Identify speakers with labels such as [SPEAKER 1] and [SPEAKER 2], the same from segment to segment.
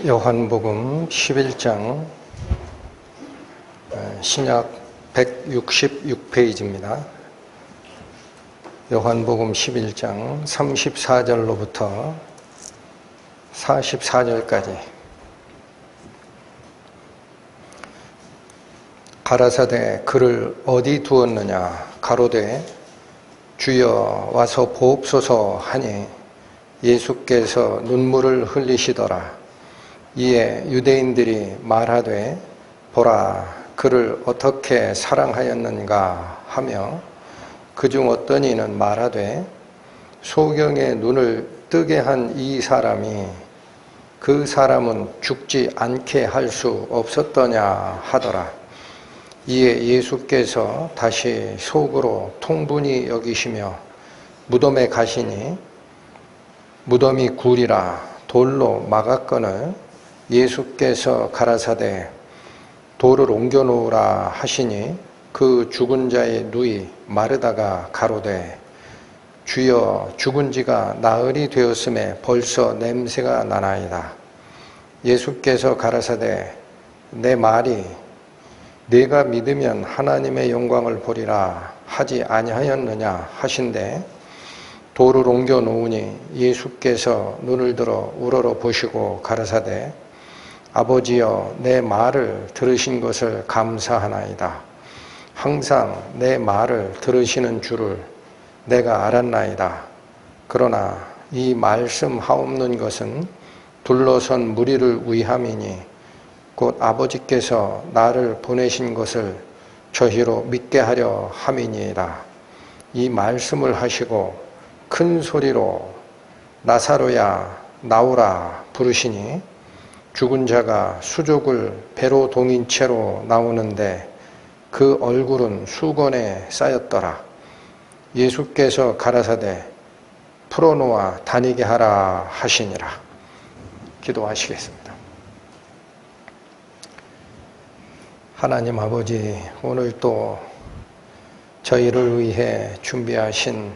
[SPEAKER 1] 요한복음 11장 신약 166페이지입니다. 요한복음 11장 34절로부터 44절까지. 가라사대 그를 어디 두었느냐 가로되 주여 와서 보옵소서 하니 예수께서 눈물을 흘리시더라. 이에 유대인들이 말하되 보라 그를 어떻게 사랑하였는가 하며 그중 어떤 이는 말하되 소경의 눈을 뜨게 한 이 사람이 그 사람은 죽지 않게 할 수 없었더냐 하더라. 이에 예수께서 다시 속으로 통분히 여기시며 무덤에 가시니 무덤이 굴이라 돌로 막았거늘 예수께서 가라사대 돌을 옮겨 놓으라 하시니 그 죽은 자의 누이 마르다가 가로되 주여 죽은 지가 나흘이 되었음에 벌써 냄새가 나나이다. 예수께서 가라사대 내 말이 네가 믿으면 하나님의 영광을 보리라 하지 아니하였느냐 하신대 돌을 옮겨 놓으니 예수께서 눈을 들어 우러러 보시고 가라사대 아버지여 내 말을 들으신 것을 감사하나이다. 항상 내 말을 들으시는 줄을 내가 알았나이다. 그러나 이 말씀하옵는 것은 둘러선 무리를 위함이니 곧 아버지께서 나를 보내신 것을 저희로 믿게 하려 함이니이다. 이 말씀을 하시고 큰 소리로 나사로야 나오라 부르시니 죽은 자가 수족을 배로 동인 채로 나오는데 그 얼굴은 수건에 쌓였더라. 예수께서 가라사대 풀어놓아 다니게 하라 하시니라. 기도하시겠습니다. 하나님 아버지, 오늘 또 저희를 위해 준비하신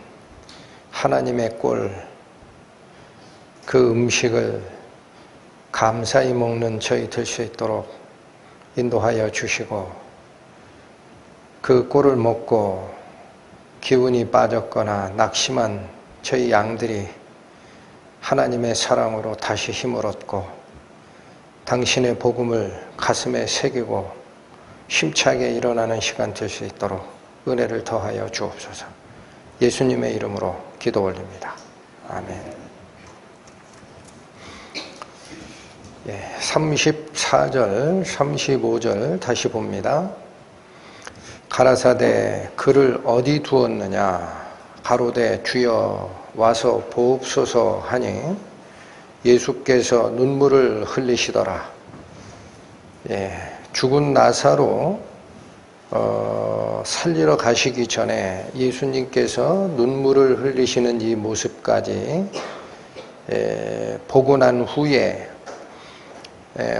[SPEAKER 1] 하나님의 꼴, 그 음식을 감사히 먹는 저희 될 수 있도록 인도하여 주시고 그 꼴을 먹고 기운이 빠졌거나 낙심한 저희 양들이 하나님의 사랑으로 다시 힘을 얻고 당신의 복음을 가슴에 새기고 힘차게 일어나는 시간 될 수 있도록 은혜를 더하여 주옵소서. 예수님의 이름으로 기도 올립니다. 아멘. 34절, 35절 다시 봅니다. 가라사대 그를 어디 두었느냐 가로되 주여 와서 보옵소서 하니 예수께서 눈물을 흘리시더라. 죽은 나사로 살리러 가시기 전에 예수님께서 눈물을 흘리시는 이 모습까지 보고 난 후에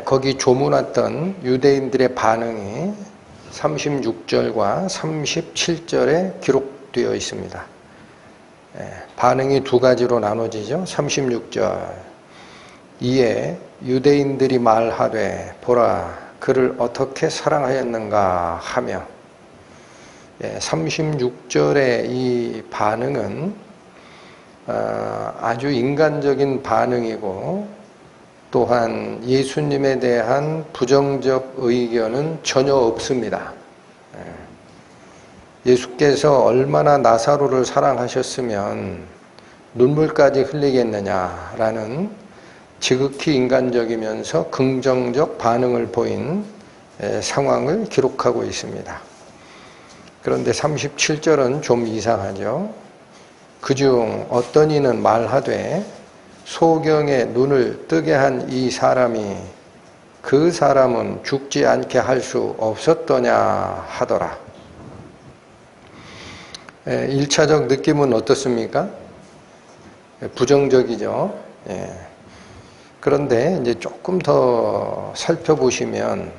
[SPEAKER 1] 거기 조문했던 유대인들의 반응이 36절과 37절에 기록되어 있습니다. 반응이 두 가지로 나눠지죠. 36절 이에 유대인들이 말하되 보라 그를 어떻게 사랑하였는가 하며 36절의 이 반응은 아주 인간적인 반응이고 또한 예수님에 대한 부정적 의견은 전혀 없습니다. 예수께서 얼마나 나사로를 사랑하셨으면 눈물까지 흘리겠느냐라는 지극히 인간적이면서 긍정적 반응을 보인 상황을 기록하고 있습니다. 그런데 37절은 좀 이상하죠. 그중 어떤 이는 말하되 소경의 눈을 뜨게 한 이 사람이 그 사람은 죽지 않게 할 수 없었더냐 하더라. 1차적 느낌은 어떻습니까? 부정적이죠. 그런데 이제 조금 더 살펴보시면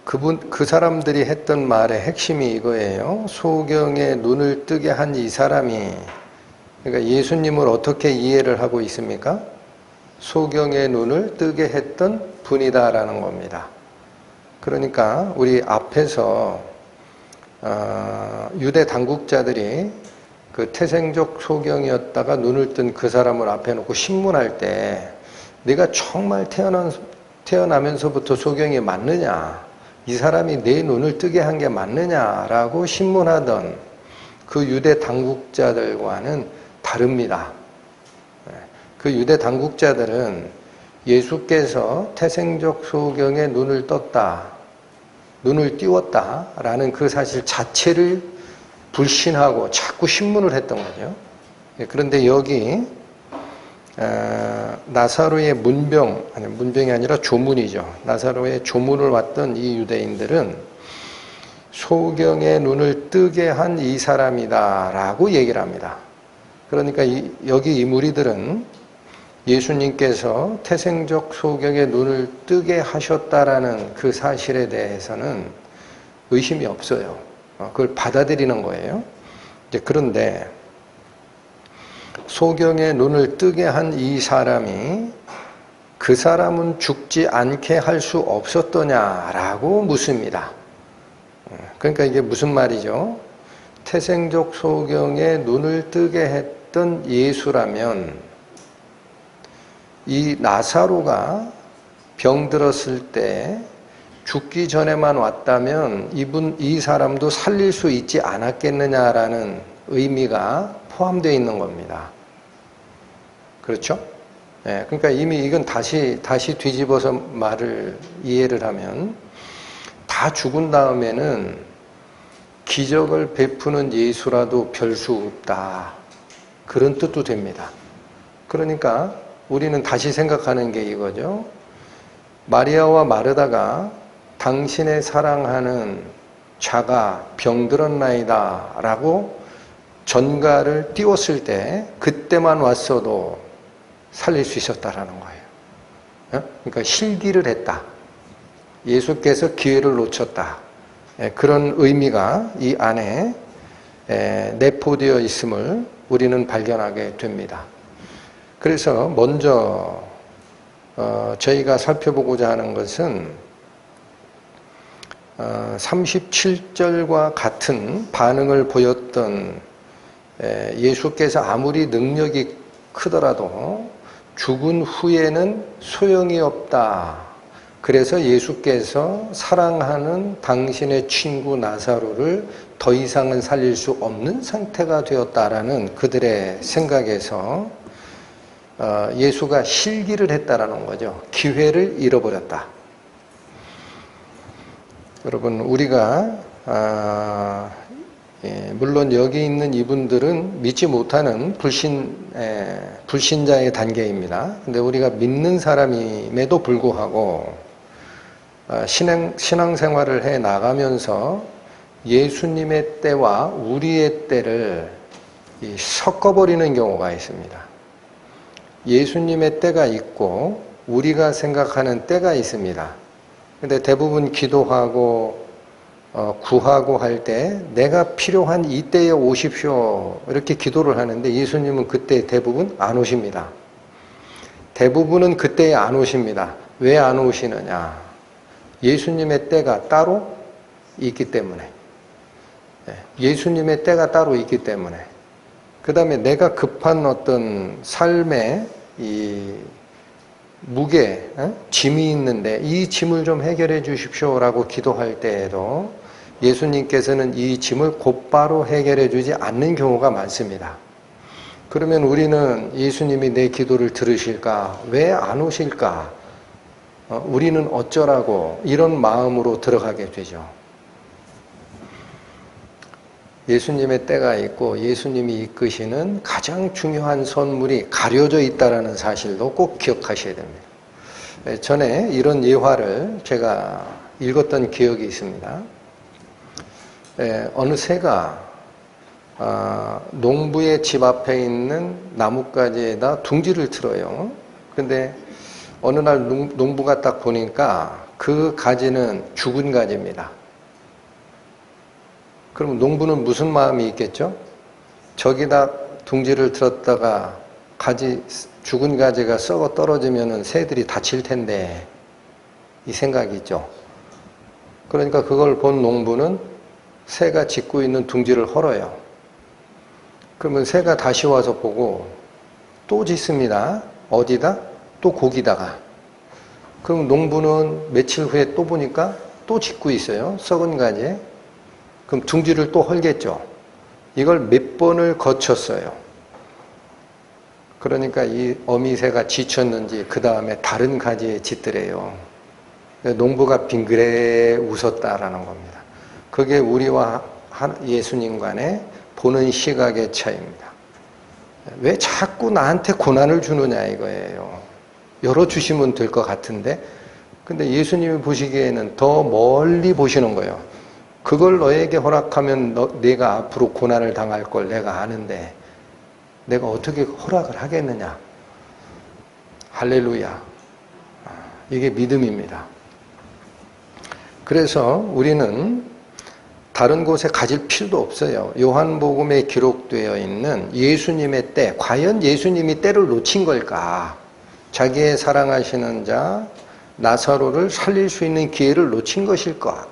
[SPEAKER 1] 그 사람들이 했던 말의 핵심이 이거예요. 소경의 눈을 뜨게 한 이 사람이, 그러니까 예수님을 어떻게 이해를 하고 있습니까? 소경의 눈을 뜨게 했던 분이다라는 겁니다. 그러니까 우리 앞에서 유대 당국자들이 그 태생적 소경이었다가 눈을 뜬 그 사람을 앞에 놓고 신문할 때 네가 정말 태어나면서부터 소경이 맞느냐, 이 사람이 내 눈을 뜨게 한 게 맞느냐라고 신문하던 그 유대 당국자들과는 다릅니다. 그 유대 당국자들은 예수께서 태생적 소경의 눈을 떴다, 눈을 띄웠다라는 그 사실 자체를 불신하고 자꾸 신문을 했던 거죠. 그런데 여기 나사로의 문병이 아니라 조문이죠. 나사로의 조문을 왔던 이 유대인들은 소경의 눈을 뜨게 한 이 사람이다라고 얘기를 합니다. 그러니까 여기 이 무리들은 예수님께서 태생적 소경의 눈을 뜨게 하셨다라는 그 사실에 대해서는 의심이 없어요. 그걸 받아들이는 거예요. 그런데 소경의 눈을 뜨게 한 이 사람이 그 사람은 죽지 않게 할 수 없었더냐라고 묻습니다. 그러니까 이게 무슨 말이죠? 태생적 소경의 눈을 뜨게 했던 예수라면 이 나사로가 병들었을 때 죽기 전에만 왔다면 이 사람도 살릴 수 있지 않았겠느냐라는 의미가 포함되어 있는 겁니다. 그렇죠? 네, 그러니까 이미 이건 다시 뒤집어서 이해를 하면 다 죽은 다음에는 기적을 베푸는 예수라도 별 수 없다, 그런 뜻도 됩니다. 그러니까 우리는 다시 생각하는 게 이거죠. 마리아와 마르다가 당신의 사랑하는 자가 병들었나이다 라고 전가를 띄웠을 때 그때만 왔어도 살릴 수 있었다라는 거예요. 그러니까 실기를 했다, 예수께서 기회를 놓쳤다, 그런 의미가 이 안에 내포되어 있음을 우리는 발견하게 됩니다. 그래서 먼저 저희가 살펴보고자 하는 것은 37절과 같은 반응을 보였던 예수께서 아무리 능력이 크더라도 죽은 후에는 소용이 없다, 그래서 예수께서 사랑하는 당신의 친구 나사로를 더 이상은 살릴 수 없는 상태가 되었다라는 그들의 생각에서 예수가 실기를 했다라는 거죠. 기회를 잃어버렸다. 여러분, 우리가 물론 여기 있는 이분들은 믿지 못하는 불신자의 단계입니다. 근데 우리가 믿는 사람임에도 불구하고 신앙생활을 해 나가면서 예수님의 때와 우리의 때를 섞어버리는 경우가 있습니다. 예수님의 때가 있고 우리가 생각하는 때가 있습니다. 근데 대부분 기도하고 구하고 할 때 내가 필요한 이 때에 오십시오 이렇게 기도를 하는데 예수님은 그때 대부분 안 오십니다. 대부분은 그때에 안 오십니다. 왜 안 오시느냐? 예수님의 때가 따로 있기 때문에. 예수님의 때가 따로 있기 때문에. 그 다음에 내가 급한 어떤 삶의 이 무게, 짐이 있는데 이 짐을 좀 해결해 주십시오라고 기도할 때에도 예수님께서는 이 짐을 곧바로 해결해 주지 않는 경우가 많습니다. 그러면 우리는 예수님이 내 기도를 들으실까? 왜 안 오실까? 우리는 어쩌라고 이런 마음으로 들어가게 되죠. 예수님의 때가 있고 예수님이 이끄시는 가장 중요한 선물이 가려져 있다는 사실도 꼭 기억하셔야 됩니다. 전에 이런 예화를 제가 읽었던 기억이 있습니다. 어느 새가 농부의 집 앞에 있는 나뭇가지에다 둥지를 틀어요. 근데 어느 날 농부가 딱 보니까 그 가지는 죽은 가지입니다. 그럼 농부는 무슨 마음이 있겠죠? 저기다 둥지를 틀었다가 죽은 가지가 썩어 떨어지면은 새들이 다칠 텐데, 이 생각이 있죠. 그러니까 그걸 본 농부는 새가 짖고 있는 둥지를 헐어요. 그러면 새가 다시 와서 보고 또 짖습니다. 어디다? 또 고기다가. 그럼 농부는 며칠 후에 또 보니까 또 짖고 있어요. 썩은 가지에. 그럼 둥지를 또 헐겠죠. 이걸 몇 번을 거쳤어요. 그러니까 이 어미새가 지쳤는지 그 다음에 다른 가지에 짖더래요. 농부가 빙그레 웃었다라는 겁니다. 그게 우리와 예수님 간의 보는 시각의 차이입니다. 왜 자꾸 나한테 고난을 주느냐 이거예요. 열어주시면 될 것 같은데, 근데 예수님이 보시기에는 더 멀리 보시는 거예요. 그걸 너에게 허락하면 내가 앞으로 고난을 당할 걸 내가 아는데 내가 어떻게 허락을 하겠느냐. 할렐루야. 이게 믿음입니다. 그래서 우리는 다른 곳에 가질 필요도 없어요. 요한복음에 기록되어 있는 예수님의 때, 과연 예수님이 때를 놓친 걸까? 자기의 사랑하시는 자 나사로를 살릴 수 있는 기회를 놓친 것일까?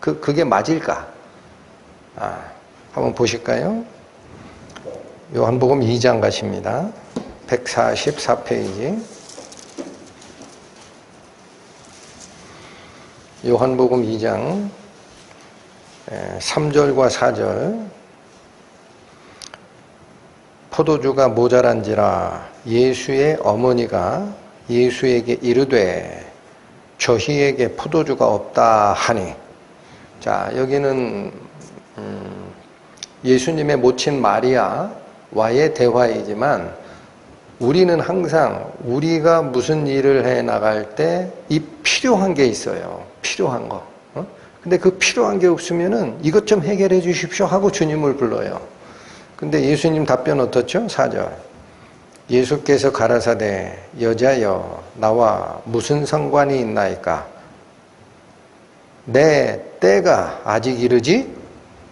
[SPEAKER 1] 그게 맞을까? 한번 보실까요? 요한복음 2장 가십니다. 144페이지. 요한복음 2장 3절과 4절. 포도주가 모자란지라 예수의 어머니가 예수에게 이르되 저희에게 포도주가 없다 하니. 자, 여기는 예수님의 모친 마리아와의 대화이지만 우리는 항상 우리가 무슨 일을 해 나갈 때 이 필요한 게 있어요. 필요한 거. 근데 그 필요한 게 없으면은 이것 좀 해결해 주십시오 하고 주님을 불러요. 근데 예수님 답변 어떻죠? 4절. 예수께서 가라사대 여자여 나와 무슨 상관이 있나이까? 내 때가 아직 이르지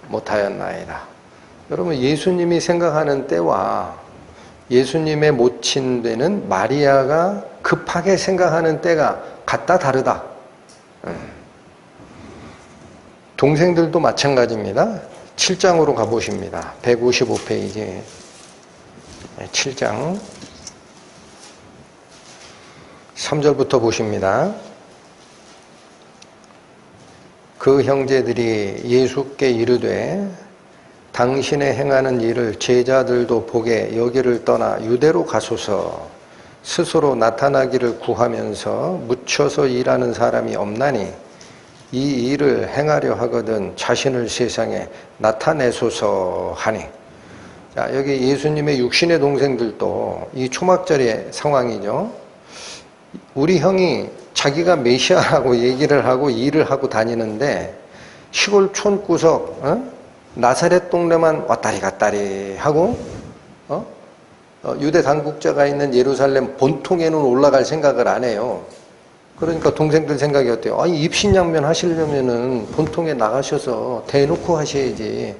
[SPEAKER 1] 못하였나이다. 여러분, 예수님이 생각하는 때와 예수님의 모친 되는 마리아가 급하게 생각하는 때가 같다 다르다. 동생들도 마찬가지입니다. 7장으로 가보십니다. 155페이지 7장 3절부터 보십니다. 그 형제들이 예수께 이르되 당신의 행하는 일을 제자들도 보게 여기를 떠나 유대로 가소서. 스스로 나타나기를 구하면서 묻혀서 일하는 사람이 없나니 이 일을 행하려 하거든 자신을 세상에 나타내소서 하니. 자, 여기 예수님의 육신의 동생들도 이 초막절의 상황이죠. 우리 형이 자기가 메시아라고 얘기를 하고 일을 하고 다니는데 시골 촌구석 나사렛 동네만 왔다리 갔다리 하고 유대 당국자가 있는 예루살렘 본통에는 올라갈 생각을 안 해요. 그러니까 동생들 생각이 어때요? 아니, 입신양면 하시려면은 본통에 나가셔서 대놓고 하셔야지.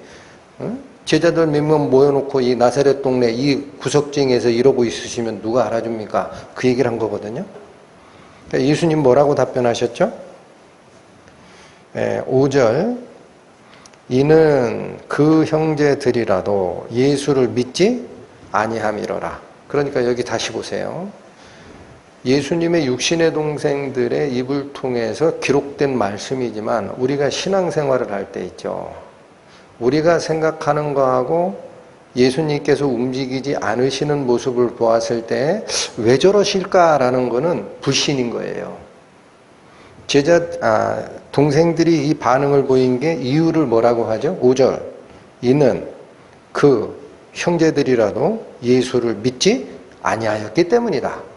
[SPEAKER 1] 제자들 몇 명 모여놓고 이 나사렛 동네 이 구석쟁이에서 이러고 있으시면 누가 알아줍니까? 그 얘기를 한 거거든요. 그러니까 예수님 뭐라고 답변하셨죠? 5절. 이는 그 형제들이라도 예수를 믿지 아니함이로라. 그러니까 여기 다시 보세요. 예수님의 육신의 동생들의 입을 통해서 기록된 말씀이지만 우리가 신앙생활을 할 때 있죠. 우리가 생각하는 거하고 예수님께서 움직이지 않으시는 모습을 보았을 때 왜 저러실까라는 거는 불신인 거예요. 동생들이 이 반응을 보인 게 이유를 뭐라고 하죠? 5절. 이는 그 형제들이라도 예수를 믿지 아니하였기 때문이다.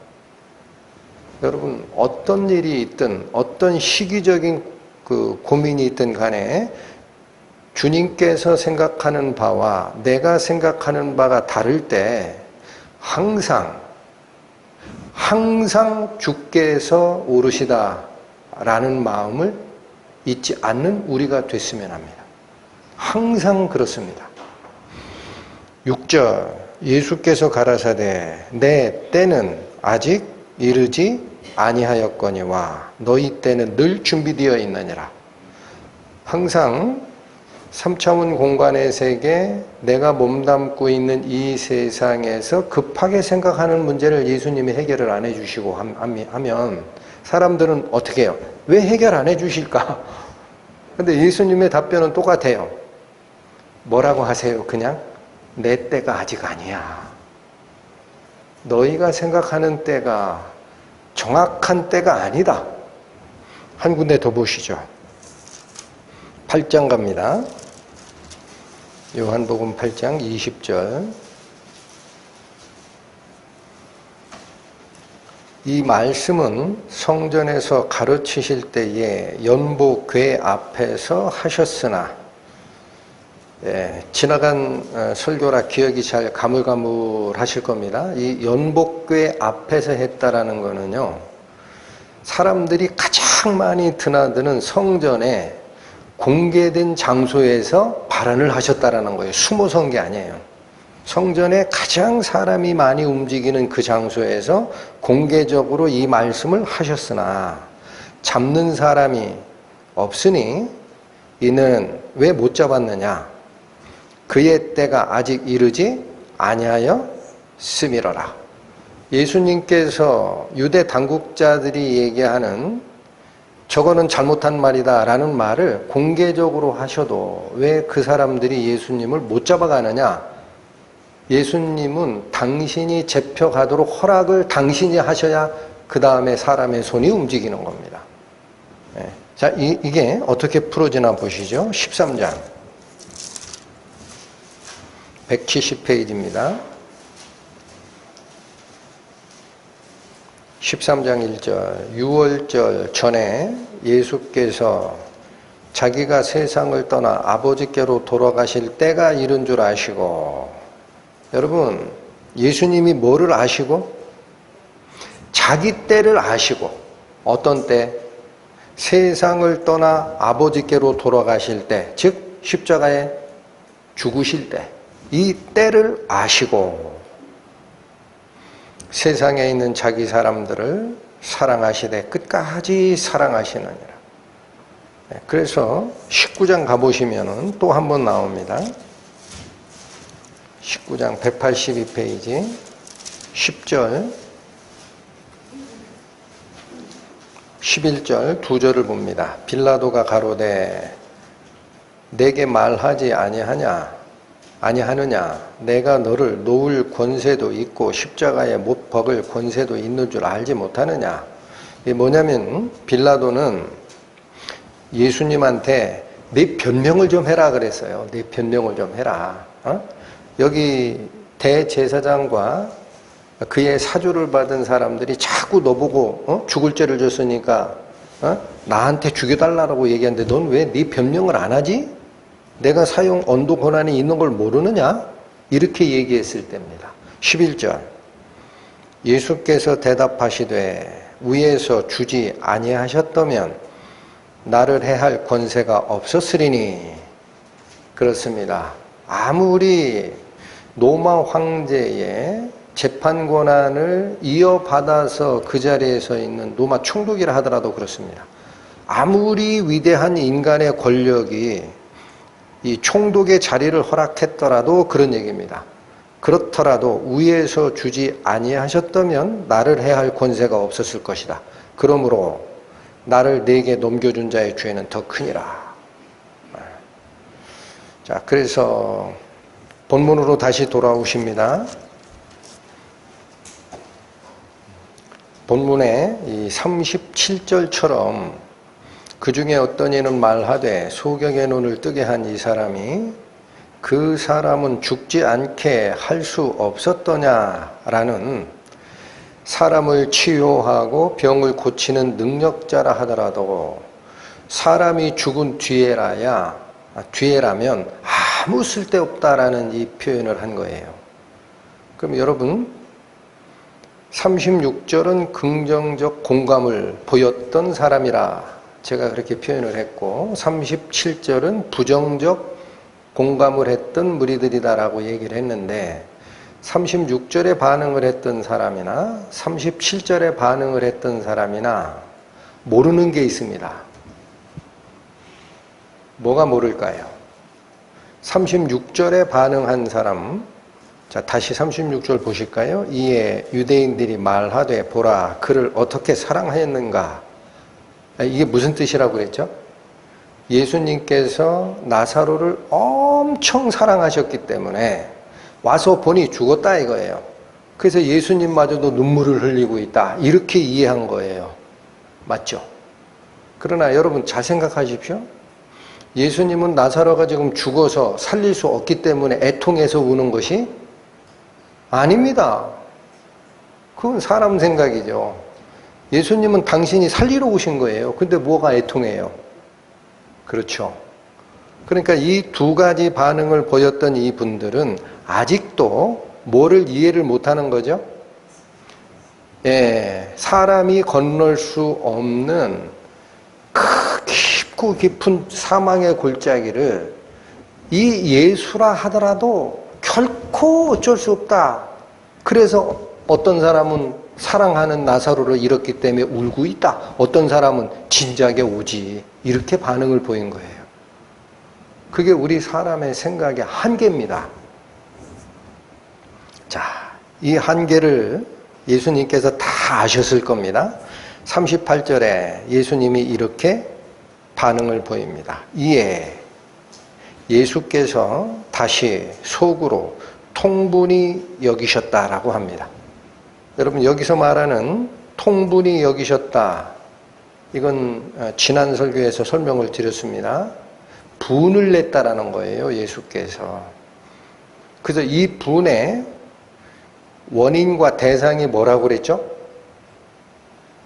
[SPEAKER 1] 여러분, 어떤 일이 있든 어떤 시기적인 그 고민이 있든 간에 주님께서 생각하는 바와 내가 생각하는 바가 다를 때 항상 주께서 오르시다라는 마음을 잊지 않는 우리가 됐으면 합니다. 항상 그렇습니다. 6절. 예수께서 가라사대 내 때는 아직 이르지 아니하였거니와 너희 때는 늘 준비되어 있느니라. 항상 3차원 공간의 세계, 내가 몸담고 있는 이 세상에서 급하게 생각하는 문제를 예수님이 해결을 안 해주시고 하면 사람들은 어떻게 해요? 왜 해결 안 해주실까? 근데 예수님의 답변은 똑같아요. 뭐라고 하세요? 그냥 내 때가 아직 아니야. 너희가 생각하는 때가 정확한 때가 아니다. 한 군데 더 보시죠. 8장 갑니다. 요한복음 8장 20절. 이 말씀은 성전에서 가르치실 때에 연복궤 앞에서 하셨으나, 지나간 설교라 기억이 잘 가물가물하실 겁니다. 이 연복궤 앞에서 했다라는 거는요, 사람들이 가장 많이 드나드는 성전에 공개된 장소에서 발언을 하셨다라는 거예요. 숨어서 한 게 아니에요. 성전에 가장 사람이 많이 움직이는 그 장소에서 공개적으로 이 말씀을 하셨으나 잡는 사람이 없으니 이는 왜 못 잡았느냐? 그의 때가 아직 이르지 아니하였음이로라. 예수님께서 유대 당국자들이 얘기하는 저거는 잘못한 말이다 라는 말을 공개적으로 하셔도 왜 그 사람들이 예수님을 못 잡아가느냐? 예수님은 당신이 잡혀가도록 허락을 당신이 하셔야 그 다음에 사람의 손이 움직이는 겁니다. 자, 이게 어떻게 풀어지나 보시죠. 13장 170페이지입니다. 13장 1절. 유월절 전에 예수께서 자기가 세상을 떠나 아버지께로 돌아가실 때가 이른 줄 아시고, 여러분, 예수님이 뭐를 아시고? 자기 때를 아시고. 어떤 때? 세상을 떠나 아버지께로 돌아가실 때, 즉 십자가에 죽으실 때, 이 때를 아시고 세상에 있는 자기 사람들을 사랑하시되 끝까지 사랑하시느니라. 그래서 19장 가보시면 또 한 번 나옵니다. 19장 182페이지 10절 11절 두 절을 봅니다. 빌라도가 가로되 내게 말하지 아니하느냐 내가 너를 놓을 권세도 있고 십자가에 못 박을 권세도 있는 줄 알지 못하느냐. 이게 뭐냐면 빌라도는 예수님한테 네 변명을 좀 해라 그랬어요. 네 변명을 좀 해라. 여기 대제사장과 그의 사주를 받은 사람들이 자꾸 너보고 죽을 죄를 줬으니까 나한테 죽여달라고 얘기하는데 넌 왜 네 변명을 안 하지? 내가 사용 언도 권한이 있는 걸 모르느냐? 이렇게 얘기했을 때입니다. 11절 예수께서 대답하시되 위에서 주지 아니하셨다면 나를 해할 권세가 없었으리니. 그렇습니다. 아무리 로마 황제의 재판 권한을 이어받아서 그 자리에 서 있는 로마 총독이라 하더라도 그렇습니다. 아무리 위대한 인간의 권력이 이 총독의 자리를 허락했더라도 그런 얘기입니다. 그렇더라도 위에서 주지 아니하셨다면 나를 해할 권세가 없었을 것이다. 그러므로 나를 네게 넘겨준 자의 죄는 더 크니라. 자, 그래서 본문으로 다시 돌아오십니다. 본문에 이 37절처럼 그 중에 어떤 이는 말하되 소경의 눈을 뜨게 한 이 사람이 그 사람은 죽지 않게 할 수 없었더냐라는 사람을 치유하고 병을 고치는 능력자라 하더라도 사람이 죽은 뒤에라면 아무 쓸데없다라는 이 표현을 한 거예요. 그럼 여러분 36절은 긍정적 공감을 보였던 사람이라 제가 그렇게 표현을 했고 37절은 부정적 공감을 했던 무리들이다라고 얘기를 했는데 36절에 반응을 했던 사람이나 37절에 반응을 했던 사람이나 모르는 게 있습니다. 뭐가 모를까요? 36절에 반응한 사람, 자, 다시 36절 보실까요? 이에 유대인들이 말하되 보라 그를 어떻게 사랑하였는가. 이게 무슨 뜻이라고 그랬죠? 예수님께서 나사로를 엄청 사랑하셨기 때문에 와서 보니 죽었다 이거예요. 그래서 예수님마저도 눈물을 흘리고 있다 이렇게 이해한 거예요. 맞죠? 그러나 여러분 잘 생각하십시오. 예수님은 나사로가 지금 죽어서 살릴 수 없기 때문에 애통해서 우는 것이 아닙니다. 그건 사람 생각이죠. 예수님은 당신이 살리러 오신 거예요. 근데 뭐가 애통해요? 그렇죠. 그러니까 이 두 가지 반응을 보였던 이 분들은 아직도 뭐를 이해를 못하는 거죠? 예, 사람이 건널 수 없는 깊고 깊은 사망의 골짜기를 이 예수라 하더라도 결코 어쩔 수 없다. 그래서 어떤 사람은 사랑하는 나사로를 잃었기 때문에 울고 있다. 어떤 사람은 진작에 오지. 이렇게 반응을 보인 거예요. 그게 우리 사람의 생각의 한계입니다. 자, 이 한계를 예수님께서 다 아셨을 겁니다. 38절에 예수님이 이렇게 반응을 보입니다. 이에 예수께서 다시 속으로 통분히 여기셨다라고 합니다. 여러분 여기서 말하는 통분히 여기셨다. 이건 지난 설교에서 설명을 드렸습니다. 분을 냈다라는 거예요. 예수께서. 그래서 이 분의 원인과 대상이 뭐라고 그랬죠?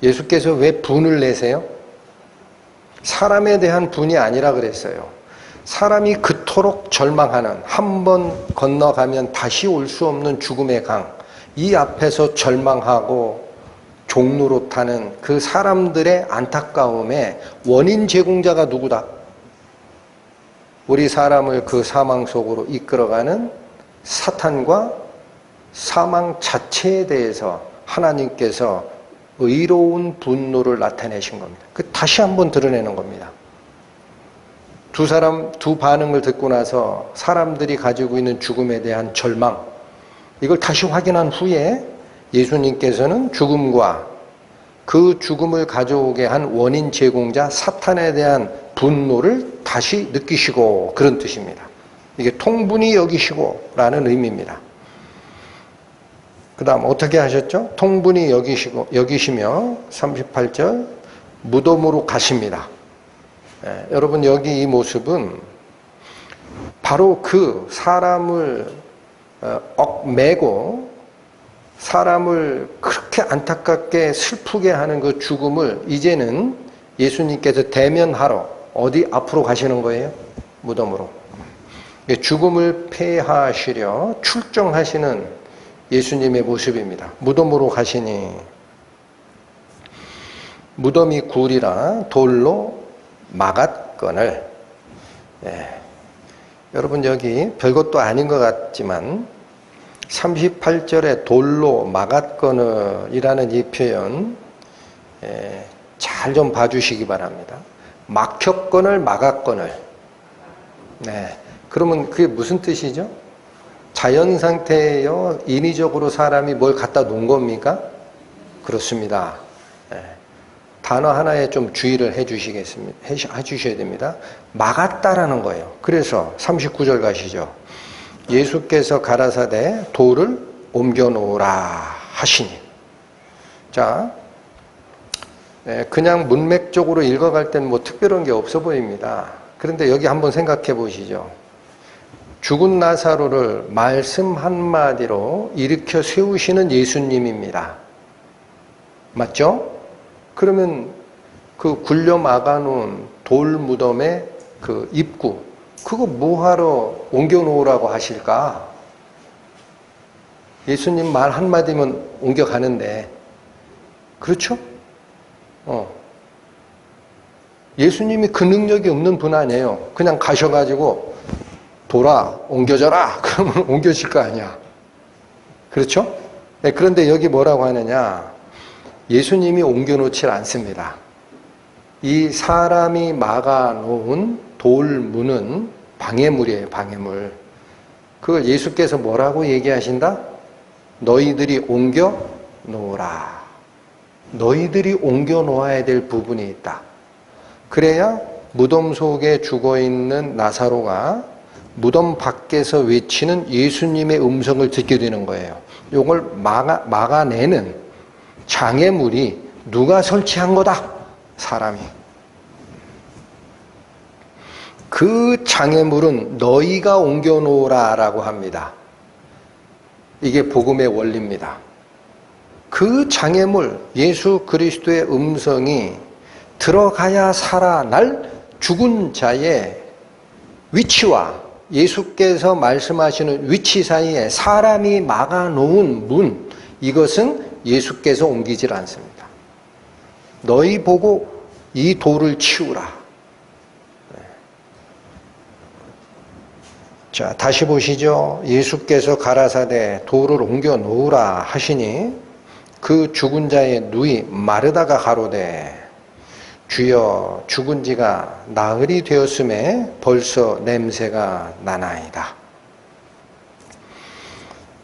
[SPEAKER 1] 예수께서 왜 분을 내세요? 사람에 대한 분이 아니라 그랬어요. 사람이 그토록 절망하는, 한 번 건너가면 다시 올 수 없는 죽음의 강, 이 앞에서 절망하고 종로로 타는 그 사람들의 안타까움에 원인 제공자가 누구다? 우리 사람을 그 사망 속으로 이끌어가는 사탄과 사망 자체에 대해서 하나님께서 의로운 분노를 나타내신 겁니다. 다시 한번 드러내는 겁니다. 두 반응을 듣고 나서 사람들이 가지고 있는 죽음에 대한 절망, 이걸 다시 확인한 후에 예수님께서는 죽음과 그 죽음을 가져오게 한 원인 제공자 사탄에 대한 분노를 다시 느끼시고, 그런 뜻입니다. 이게 통분히 여기시고 라는 의미입니다. 그 다음 어떻게 하셨죠? 통분히 여기시며 38절 무덤으로 가십니다. 여러분 여기 이 모습은 바로 그 사람을 억매고 사람을 그렇게 안타깝게 슬프게 하는 그 죽음을 이제는 예수님께서 대면하러 어디 앞으로 가시는 거예요? 무덤으로. 죽음을 폐하시려 출정하시는 예수님의 모습입니다. 무덤으로 가시니 무덤이 굴이라 돌로 막았거늘. 여러분 여기 별것도 아닌 것 같지만 38절에 돌로 막았거늘이라는 이 표현 잘 좀 봐주시기 바랍니다. 막혔거늘 막았거늘. 그러면 그게 무슨 뜻이죠? 자연 상태에요? 인위적으로 사람이 뭘 갖다 놓은 겁니까? 그렇습니다. 단어 하나에 좀 주의를 해주셔야 됩니다. 막았다라는 거예요. 그래서 39절 가시죠. 예수께서 가라사대 돌을 옮겨 놓으라 하시니. 자, 그냥 문맥적으로 읽어갈 땐 뭐 특별한 게 없어 보입니다. 그런데 여기 한번 생각해 보시죠. 죽은 나사로를 말씀 한마디로 일으켜 세우시는 예수님입니다. 맞죠? 그러면 그 굴려 막아놓은 돌 무덤의 그 입구, 그거 뭐하러 옮겨 놓으라고 하실까? 예수님 말 한마디면 옮겨가는데, 그렇죠? 예수님이 그 능력이 없는 분 아니에요. 그냥 가셔가지고 돌아 옮겨져라 그러면 옮겨질 거 아니야. 그렇죠? 네, 그런데 여기 뭐라고 하느냐? 예수님이 옮겨놓질 않습니다. 이 사람이 막아놓은 돌문은 방해물이에요, 방해물. 그걸 예수께서 뭐라고 얘기하신다? 너희들이 옮겨 놓으라. 너희들이 옮겨 놓아야 될 부분이 있다. 그래야 무덤 속에 죽어있는 나사로가 무덤 밖에서 외치는 예수님의 음성을 듣게 되는 거예요. 이걸 막아내는 장애물이 누가 설치한 거다? 사람이. 그 장애물은 너희가 옮겨놓으라 라고 합니다. 이게 복음의 원리입니다. 그 장애물, 예수 그리스도의 음성이 들어가야 살아날 죽은 자의 위치와 예수께서 말씀하시는 위치 사이에 사람이 막아놓은 문, 이것은 예수께서 옮기질 않습니다. 너희 보고 이 돌을 치우라. 자, 다시 보시죠. 예수께서 가라사대 돌을 옮겨 놓으라 하시니 그 죽은 자의 누이 마르다가 가로되 주여 죽은 지가 나흘이 되었음에 벌써 냄새가 나나이다.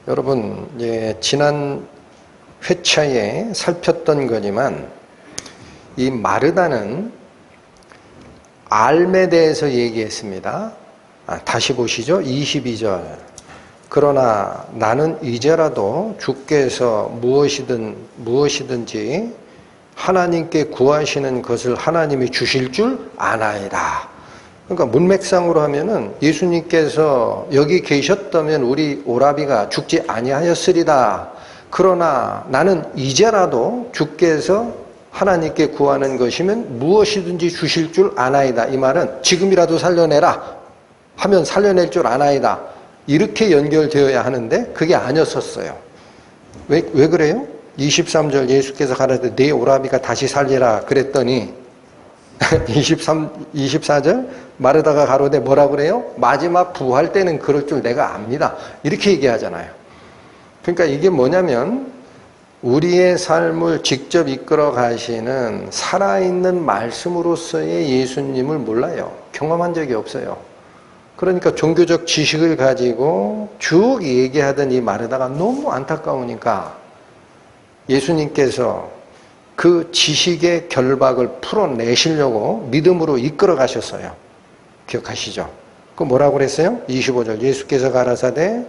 [SPEAKER 1] 여러분, 지난 회차에 살폈던 거지만 이 마르다는 알에 대해서 얘기했습니다. 다시 보시죠. 22절. 그러나 나는 이제라도 주께서 무엇이든지 하나님께 구하시는 것을 하나님이 주실 줄 아나이다. 그러니까 문맥상으로 하면은 예수님께서 여기 계셨다면 우리 오라비가 죽지 아니하였으리다. 그러나 나는 이제라도 주께서 하나님께 구하는 것이면 무엇이든지 주실 줄 아나이다. 이 말은 지금이라도 살려내라 하면 살려낼 줄 아나이다. 이렇게 연결되어야 하는데 그게 아니었었어요. 왜 그래요? 23절 예수께서 가라사대 네 오라비가 다시 살리라 그랬더니 24절 마르다가 가로되 뭐라 그래요? 마지막 부활 때는 그럴 줄 내가 압니다. 이렇게 얘기하잖아요. 그러니까 이게 뭐냐면 우리의 삶을 직접 이끌어 가시는 살아있는 말씀으로서의 예수님을 몰라요. 경험한 적이 없어요. 그러니까 종교적 지식을 가지고 쭉 얘기하던 이 마르다가 너무 안타까우니까 예수님께서 그 지식의 결박을 풀어내시려고 믿음으로 이끌어 가셨어요. 기억하시죠? 그 뭐라고 그랬어요? 25절 예수께서 가라사대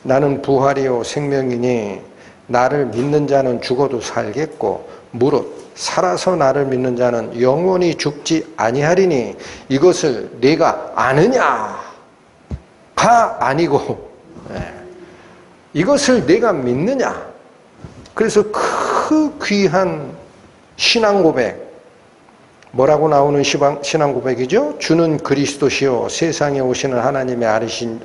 [SPEAKER 1] 나는 부활이요 생명이니 나를 믿는 자는 죽어도 살겠고 무릇 살아서 나를 믿는 자는 영원히 죽지 아니하리니 이것을 네가 아느냐가 아니고 이것을 네가 믿느냐. 그래서 그 귀한 신앙 고백, 뭐라고 나오는 신앙 고백이죠? 주는 그리스도시요 세상에 오시는 하나님의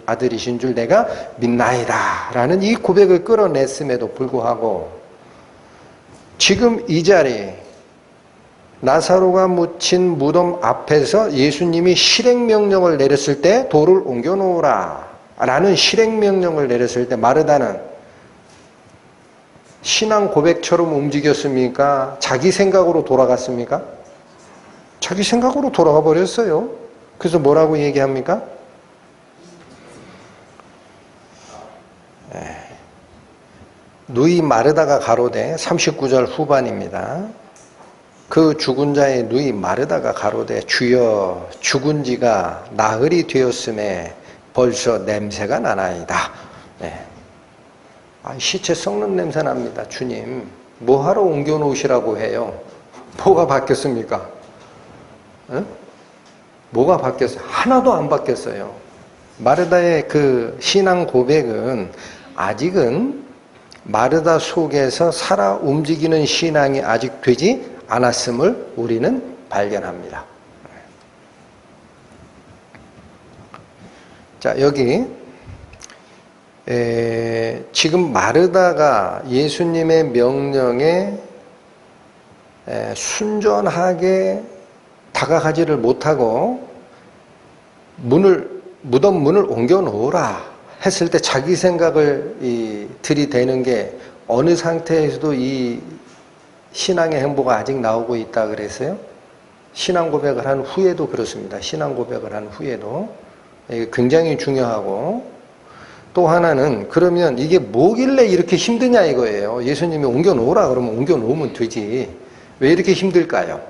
[SPEAKER 1] 아들이신 줄 내가 믿나이다 라는 이 고백을 끌어냈음에도 불구하고 지금 이 자리 나사로가 묻힌 무덤 앞에서 예수님이 실행명령을 내렸을 때 돌을 옮겨놓으라 라는 실행명령을 내렸을 때 마르다는 신앙 고백처럼 움직였습니까? 자기 생각으로 돌아갔습니까? 자기 생각으로 돌아가 버렸어요. 그래서 뭐라고 얘기합니까? 누이 마르다가 가로되 39절 후반입니다. 그 죽은 자의 누이 마르다가 가로되 주여 죽은 지가 나흘이 되었음에 벌써 냄새가 나나이다. 시체 썩는 냄새 납니다. 주님 뭐하러 옮겨놓으시라고 해요? 뭐가 바뀌었습니까? 뭐가 바뀌었어요? 하나도 안 바뀌었어요. 마르다의 그 신앙 고백은 아직은 마르다 속에서 살아 움직이는 신앙이 아직 되지 않았음을 우리는 발견합니다. 자, 여기 지금 마르다가 예수님의 명령에 순전하게 다가가지를 못하고 무덤 문을 옮겨 놓으라 했을 때 자기 생각을 들이대는 게 어느 상태에서도 이 신앙의 행보가 아직 나오고 있다 그랬어요. 신앙 고백을 한 후에도 그렇습니다. 신앙 고백을 한 후에도 굉장히 중요하고, 또 하나는 그러면 이게 뭐길래 이렇게 힘드냐 이거예요. 예수님이 옮겨놓으라 그러면 옮겨놓으면 되지. 왜 이렇게 힘들까요?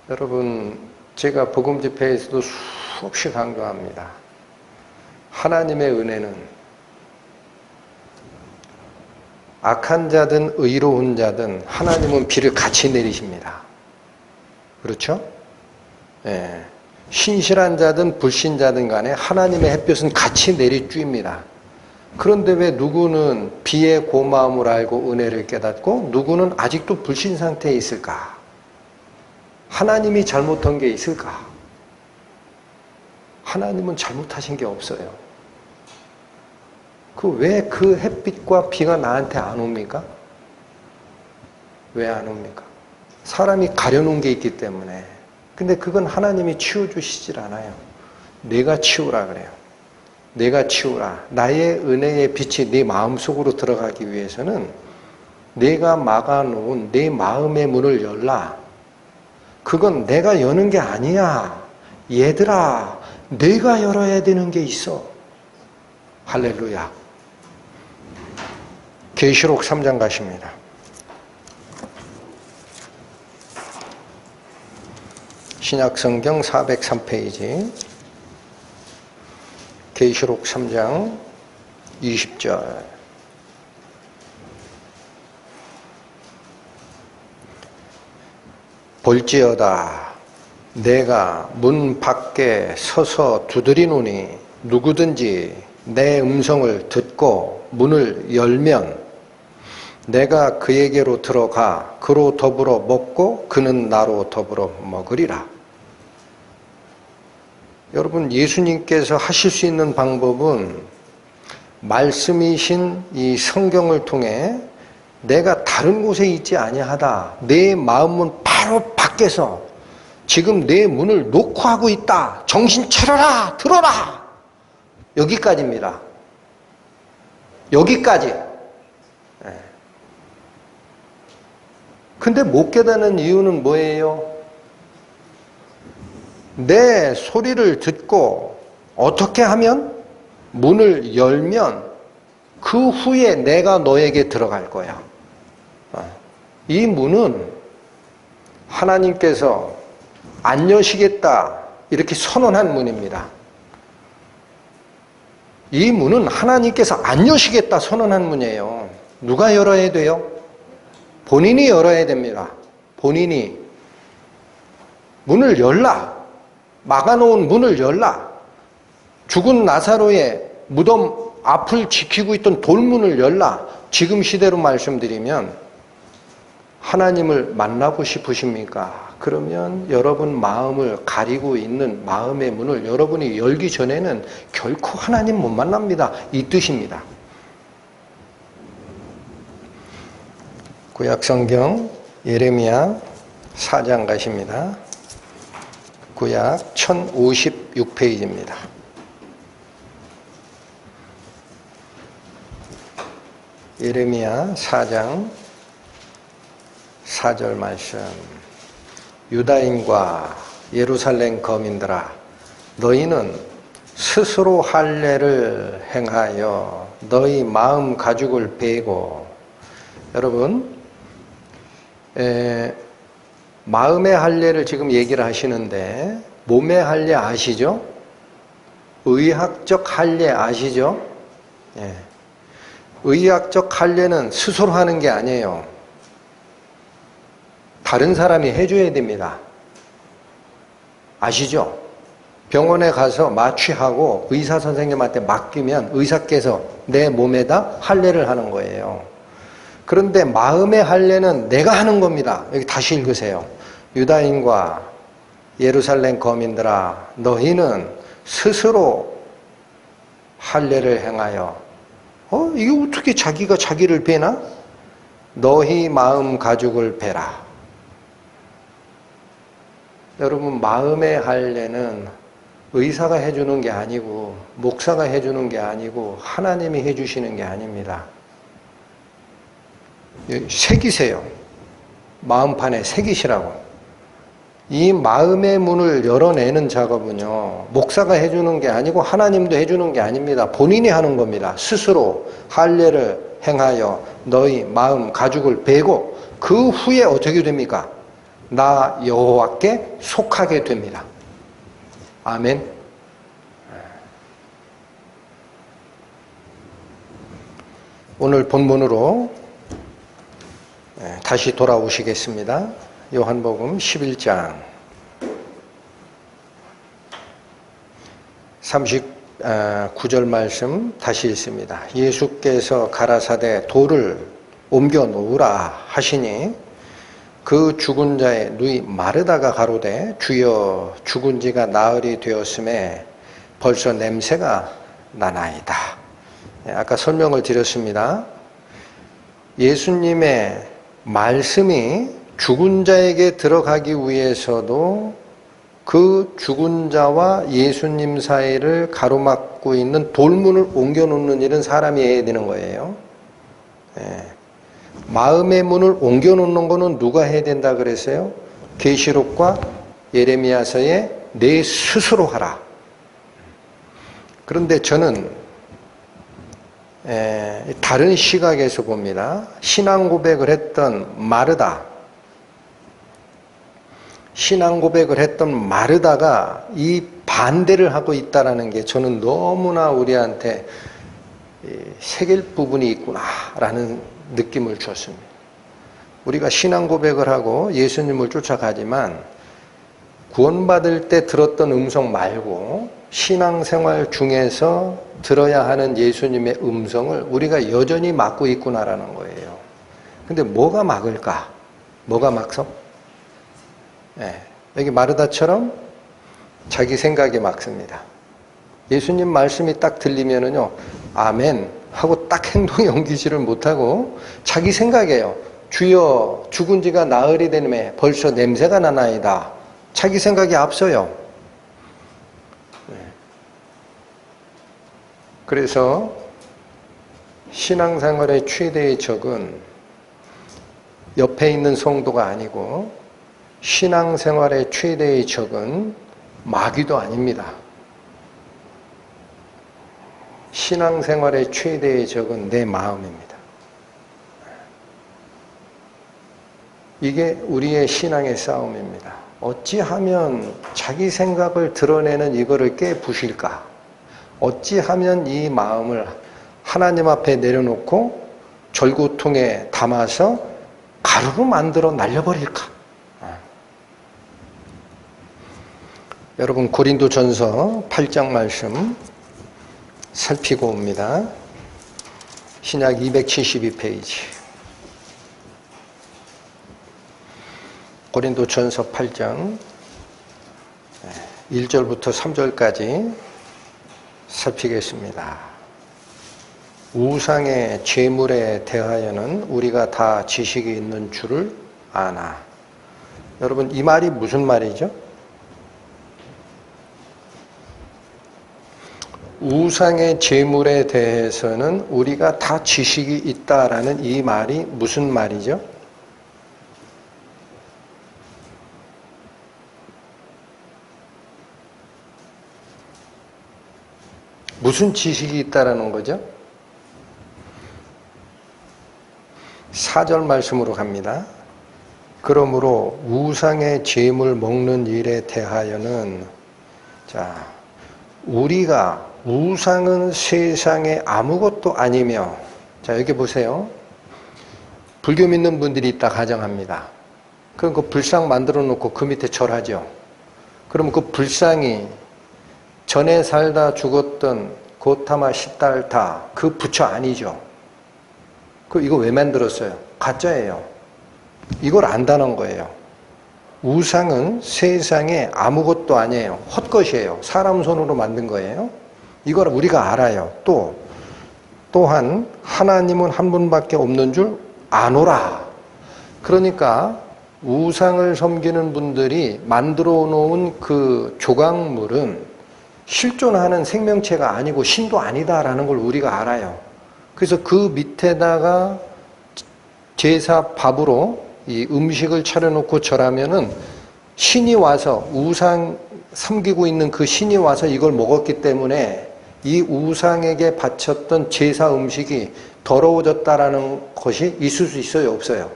[SPEAKER 1] 여러분, 제가 복음 집회에서도 수없이 강조합니다. 하나님의 은혜는 악한 자든 의로운 자든 하나님은 비를 같이 내리십니다. 그렇죠? 예. 신실한 자든 불신자든 간에 하나님의 햇볕은 같이 내리쬐입니다. 그런데 왜 누구는 비의 고마움을 알고 은혜를 깨닫고 누구는 아직도 불신 상태에 있을까? 하나님이 잘못한 게 있을까? 하나님은 잘못하신 게 없어요. 왜 그 햇빛과 비가 나한테 안 옵니까? 왜 안 옵니까? 사람이 가려놓은 게 있기 때문에. 근데 그건 하나님이 치워주시질 않아요. 내가 치우라 그래요. 내가 치우라. 나의 은혜의 빛이 네 마음속으로 들어가기 위해서는 내가 막아놓은 내 마음의 문을 열라. 그건 내가 여는 게 아니야. 얘들아, 내가 열어야 되는 게 있어. 할렐루야. 계시록 3장 가십니다. 신약성경 403페이지 계시록 3장 20절. 볼지어다 내가 문 밖에 서서 두드리노니 누구든지 내 음성을 듣고 문을 열면 내가 그에게로 들어가 그로 더불어 먹고 그는 나로 더불어 먹으리라. 여러분, 예수님께서 하실 수 있는 방법은 말씀이신 이 성경을 통해 내가 다른 곳에 있지 아니하다. 내 마음은 바로 밖에서 지금 내 문을 놓고 하고 있다. 정신 차려라. 들어라. 여기까지입니다. 여기까지. 근데 못 깨닫는 이유는 뭐예요? 내 소리를 듣고 어떻게 하면? 문을 열면 그 후에 내가 너에게 들어갈 거야. 이 문은 하나님께서 안 여시겠다 이렇게 선언한 문입니다. 이 문은 하나님께서 안 여시겠다 선언한 문이에요. 누가 열어야 돼요? 본인이 열어야 됩니다. 본인이 문을 열라. 막아놓은 문을 열라. 죽은 나사로의 무덤 앞을 지키고 있던 돌문을 열라. 지금 시대로 말씀드리면 하나님을 만나고 싶으십니까? 그러면 여러분 마음을 가리고 있는 마음의 문을 여러분이 열기 전에는 결코 하나님 못 만납니다. 이 뜻입니다. 구약성경 예레미야 4장 가십니다. 구약 1056페이지입니다. 예레미야 4장 4절 말씀. 유다인과 예루살렘 거민들아, 너희는 스스로 할례를 행하여 너희 마음 가죽을 베고. 여러분, 마음의 할례를 지금 얘기를 하시는데 몸의 할례 아시죠? 의학적 할례 아시죠? 예. 의학적 할례는 스스로 하는 게 아니에요. 다른 사람이 해줘야 됩니다. 아시죠? 병원에 가서 마취하고 의사 선생님한테 맡기면 의사께서 내 몸에다 할례를 하는 거예요. 그런데 마음의 할례는 내가 하는 겁니다. 여기 다시 읽으세요. 유다인과 예루살렘 거민들아, 너희는 스스로 할례를 행하여. 이게 어떻게 자기가 자기를 베나? 너희 마음 가죽을 베라. 여러분, 마음의 할례는 의사가 해주는 게 아니고 목사가 해주는 게 아니고 하나님이 해주시는 게 아닙니다. 새기세요. 마음판에 새기시라고. 이 마음의 문을 열어내는 작업은요, 목사가 해주는 게 아니고 하나님도 해주는 게 아닙니다. 본인이 하는 겁니다. 스스로 할례를 행하여 너희 마음 가죽을 베고 그 후에 어떻게 됩니까? 나 여호와께 속하게 됩니다. 아멘. 오늘 본문으로 다시 돌아오시겠습니다. 요한복음 11장 39절 말씀 다시 읽습니다. 예수께서 가라사대 돌을 옮겨 놓으라 하시니 그 죽은 자의 누이 마르다가 가로되 주여 죽은 지가 나흘이 되었음에 벌써 냄새가 나나이다. 아까 설명을 드렸습니다. 예수님의 말씀이 죽은 자에게 들어가기 위해서도 그 죽은 자와 예수님 사이를 가로막고 있는 돌문을 옮겨 놓는 일은 사람이 해야 되는 거예요. 마음의 문을 옮겨 놓는 거는 누가 해야 된다 그랬어요? 계시록과 예레미야서에 내 스스로 하라. 그런데 저는 다른 시각에서 봅니다. 신앙 고백을 했던 마르다, 신앙 고백을 했던 마르다가 이 반대를 하고 있다는 게 저는 너무나 우리한테 새길 부분이 있구나라는 느낌을 줬습니다. 우리가 신앙 고백을 하고 예수님을 쫓아가지만 구원받을 때 들었던 음성 말고 신앙생활 중에서 들어야 하는 예수님의 음성을 우리가 여전히 막고 있구나라는 거예요. 근데 뭐가 막을까? 뭐가 막서? 여기 마르다처럼 자기 생각이 막습니다. 예수님 말씀이 딱 들리면은요, 아멘 하고 딱 행동에 옮기지를 못하고 자기 생각이에요. 주여 죽은 지가 나흘이 되매 벌써 냄새가 나나이다. 자기 생각이 앞서요. 그래서 신앙생활의 최대의 적은 옆에 있는 성도가 아니고 신앙생활의 최대의 적은 마귀도 아닙니다. 신앙생활의 최대의 적은 내 마음입니다. 이게 우리의 신앙의 싸움입니다. 어찌하면 자기 생각을 드러내는 이거를 깨부실까? 어찌하면 이 마음을 하나님 앞에 내려놓고 절구통에 담아서 가루로 만들어 날려버릴까? 여러분 고린도전서 8장 말씀 살피고 옵니다. 신약 272페이지. 고린도전서 8장 1절부터 3절까지 살피겠습니다. 우상의 제물에 대하여는 우리가 다 지식이 있는 줄을 아나. 여러분 이 말이 무슨 말이죠? 우상의 제물에 대해서는 우리가 다 지식이 있다라는 이 말이 무슨 말이죠? 무슨 지식이 있다라는 거죠? 4절 말씀으로 갑니다. 그러므로 우상의 제물 먹는 일에 대하여는 우리가 우상은 세상에 아무것도 아니며, 여기 보세요. 불교 믿는 분들이 있다 가정합니다. 그럼 그 불상 만들어 놓고 그 밑에 절하죠. 그러면 그 불상이 전에 살다 죽었던 고타마 시달타 그 부처 아니죠. 이거 왜 만들었어요? 가짜예요. 이걸 안다는 거예요. 우상은 세상에 아무것도 아니에요. 헛것이에요. 사람 손으로 만든 거예요. 이걸 우리가 알아요. 또한 하나님은 한 분밖에 없는 줄 아노라. 그러니까 우상을 섬기는 분들이 만들어 놓은 그 조각물은 실존하는 생명체가 아니고 신도 아니다라는 걸 우리가 알아요. 그래서 그 밑에다가 제사 밥으로 이 음식을 차려놓고 절하면은 신이 와서 우상 섬기고 있는 그 신이 와서 이걸 먹었기 때문에 이 우상에게 바쳤던 제사 음식이 더러워졌다라는 것이 있을 수 있어요, 없어요?